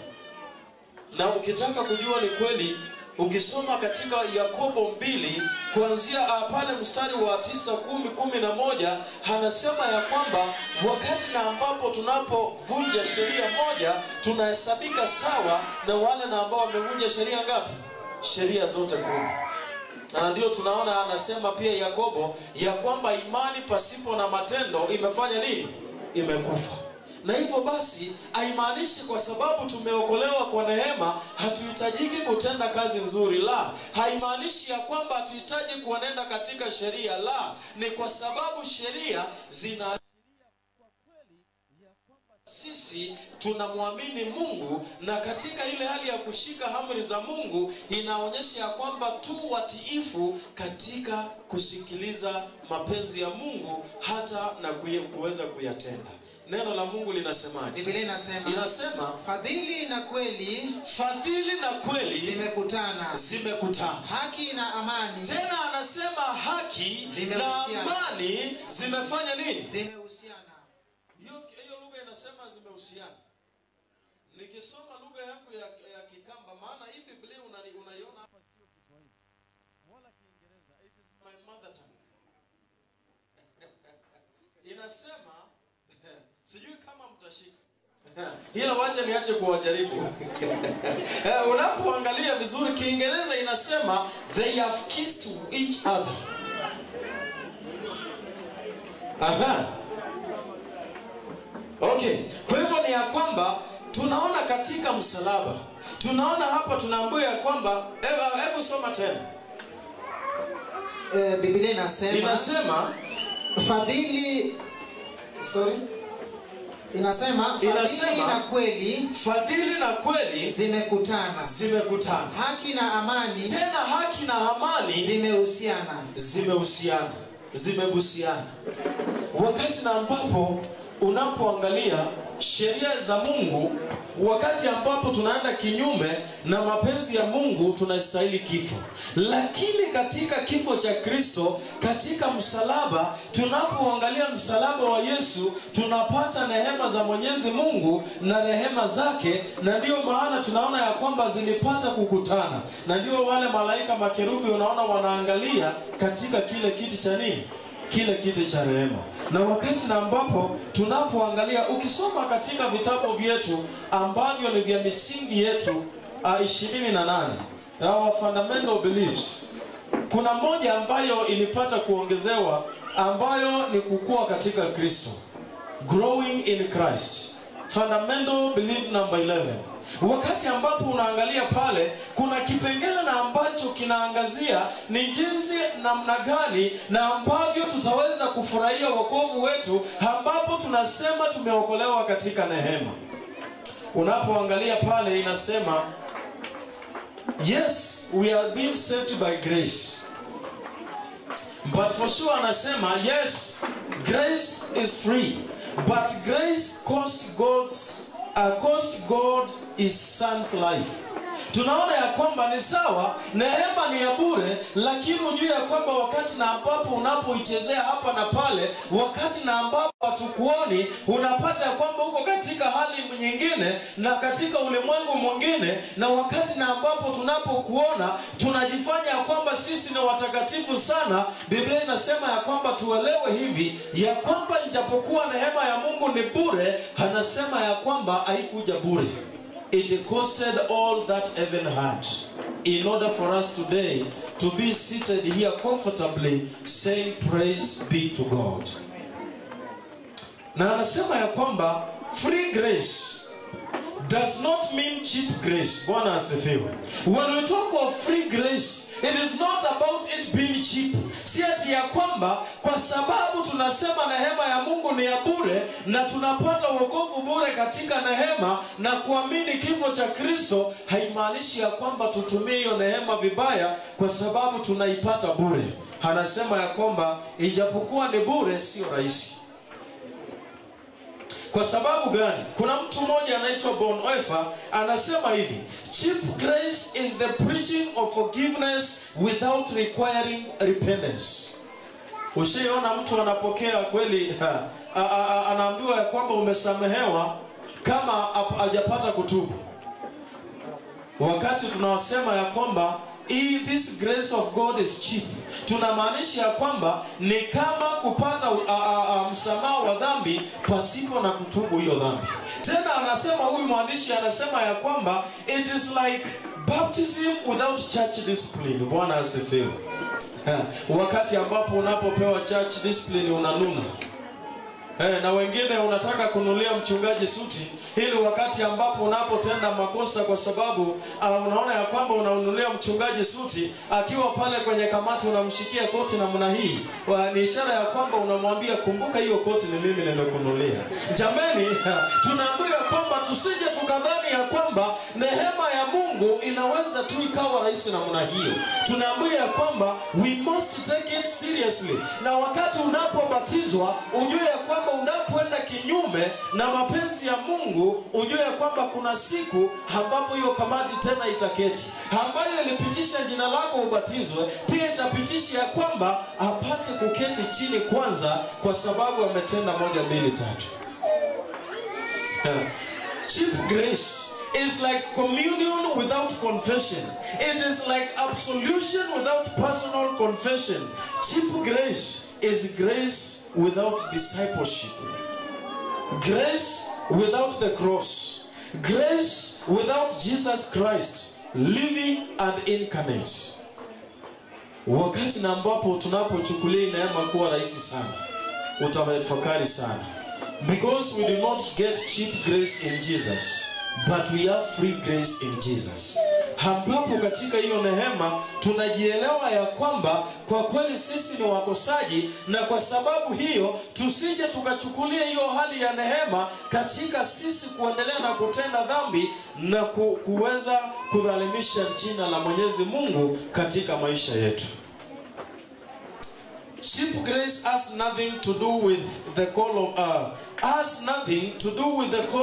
Na ukitaka kujua ni kweli, ukisoma katika Yakobo 2 kuanzia pale mstari wa 9, 10, 11, anasema ya kwamba wakati na ambapo tunapovunja sheria moja tunahesabika sawa na wale na ambao wamevunja sheria ngapi? Sheria zote 10. Na ndio tunaona anasema pia Yakobo ya kwamba imani pasipo na matendo imefanya nini? Imekufa. Na hivyo basi haimaanishi kwa sababu tumeokolewa kwa neema hatuhitajiki kutenda kazi nzuri, la. Haimaanishi ya kwamba hatuhitaji kuenenda katika sheria, la. Ni kwa sababu sheria zina sisi tunamwamini Mungu, na katika ile hali ya kushika amri za Mungu inaonyesha ya kwamba tu watiifu katika kusikiliza mapenzi ya Mungu hata na kuweza kuyatenda. Neno la Mungu linasemaje? Biblia inasema fadhili na kweli zimekutana. Haki na amani. Tena anasema haki na amani zimefanya nini? Zimehusiana. Hiyo lugha inasema zimehusiana. Nikisoma lugha yangu ya Kikamba, maana hii Biblia unaiona hapa sio Kiswahili wala Kiingereza, it is my mother tongue. Inasema sijui kama mtashika. Ila wacha niache kuwajaribu. Unapoangalia vizuri Kiingereza inasema they have kissed each other. Aha. Okay. Kwa hivyo ni ya kwamba tunaona katika msalaba. Tunaona hapa tunaambiwa ya kwamba hebu soma tena. Biblia inasema fadhili fadhili na kweli zimekutana. Haki na amani. Tena haki na amani zimehusiana. Wakati na ambapo unapoangalia sheria za Mungu, wakati ambapo tunaenda kinyume na mapenzi ya Mungu tunastahili kifo. Lakini katika kifo cha Kristo, katika msalaba, tunapoangalia msalaba wa Yesu, tunapata neema za Mwenyezi Mungu na rehema zake. Na ndio maana tunaona ya kwamba zilipata kukutana. Na ndio wale malaika makerubi unaona wanaangalia katika kile kiti cha nini? Kile kiti cha rehema. Na wakati na ambapo tunapoangalia, ukisoma katika vitabu vyetu ambavyo ni vya misingi yetu 28 our fundamental beliefs, kuna moja ambayo ilipata kuongezewa ambayo ni kukua katika Kristo, growing in Christ, fundamental belief number 11. Wakati ambapo unaangalia pale kuna kipengele na ambacho kinaangazia ni jinsi namna gani na ambavyo tutaweza kufurahia wokovu wetu, ambapo tunasema tumeokolewa katika neema. Unapoangalia pale inasema yes, we are being saved by grace. But for sure anasema yes, grace is free, but grace cost God his son's life. tunaona ya kwamba ni sawa, neema ni ya bure, lakini ujue ya kwamba wakati na ambapo unapoichezea hapa na pale, wakati na ambapo hatukuoni, unapata ya kwamba uko katika hali nyingine na katika ulimwengu mwingine, na wakati na ambapo tunapokuona tunajifanya ya kwamba sisi ni watakatifu sana. Biblia inasema ya kwamba tuelewe hivi ya kwamba ijapokuwa neema ya Mungu ni bure, anasema ya kwamba haikuja bure. It costed all that heaven had in order for us today to be seated here comfortably saying praise be to God. Na anasema ya kwamba free grace does not mean cheap grace. Bwana asifiwe. When we talk of free grace, it is not about it being cheap. Si ati ya kwamba kwa sababu tunasema neema ya Mungu ni ya bure na tunapata wokovu bure katika neema na kuamini kifo cha Kristo, haimaanishi ya kwamba tutumie hiyo neema vibaya kwa sababu tunaipata bure. Anasema ya kwamba ijapokuwa ni bure, sio rahisi. Kwa sababu gani? Kuna mtu mmoja anaitwa Bonhoeffer anasema hivi: cheap grace is the preaching of forgiveness without requiring repentance. Ushiona mtu anapokea kweli anaambiwa ya kwamba umesamehewa kama hajapata kutubu. Wakati tunasema ya kwamba this grace of God is cheap, tunamaanisha ya kwamba ni kama kupata msamaha wa dhambi pasipo na kutubu hiyo dhambi. Tena anasema huyu mwandishi anasema ya kwamba it is like baptism without church discipline. Bwana asifiwe. Wakati ambapo unapopewa church discipline unanuna. Na wengine unataka kununulia mchungaji suti ili wakati ambapo unapotenda makosa, kwa sababu unaona ya kwamba unanunulia mchungaji suti, akiwa pale kwenye kamati unamshikia koti namna hii, ni ishara ya kwamba unamwambia kumbuka hiyo koti ni mimi nimekununulia. Jamani, tunaambiwa kwamba tusije tukadhani ya kwamba neema ya Mungu inaweza tu ikawa rahisi namna hiyo. Tunaambiwa ya kwamba we must take it seriously, na wakati unapobatizwa ujue ya kwamba unapoenda kinyume na mapenzi ya Mungu, ujue ya kwamba kuna siku ambapo hiyo kamati tena itaketi, ambayo ilipitisha jina lako ubatizwe, pia itapitisha ya kwamba apate kuketi chini kwanza, kwa sababu ametenda 1, 2, 3. Cheap grace is like communion without confession. It is like absolution without personal confession. Cheap grace is grace without discipleship. Grace without the cross. Grace without Jesus Christ living and incarnate. Wakati na ambapo tunapochukulia neema kuwa rahisi sana, utafakari sana. Because we do not get cheap grace in Jesus, but we have free grace in Jesus. Ambapo katika hiyo neema tunajielewa ya kwamba kwa kweli sisi ni wakosaji, na kwa sababu hiyo tusije tukachukulia hiyo hali ya neema katika sisi kuendelea na kutenda dhambi na kuweza kudhalimisha jina la Mwenyezi Mungu katika maisha yetu. Cheap grace has nothing to do with the call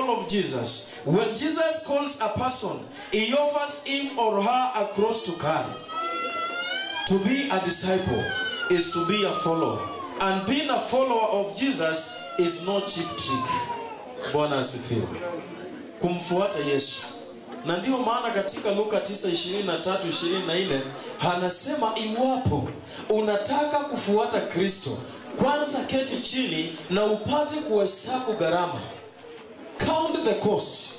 of Jesus. When Jesus calls a person, he offers him or her a cross to carry. To be a disciple is to be a follower, and being a follower of Jesus is no cheap trick. Bwana asifiwe. Kumfuata Yesu. Na ndio maana katika Luka 9:23-24 anasema iwapo unataka kufuata Kristo, kwanza keti chini na upate kuhesabu gharama. Count the cost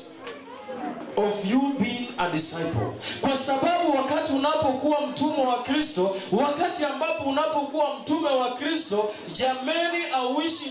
of you being a disciple. Kwa sababu wakati unapokuwa mtume wa Kristo, wakati ambapo unapokuwa mtume wa Kristo, jameni, awishi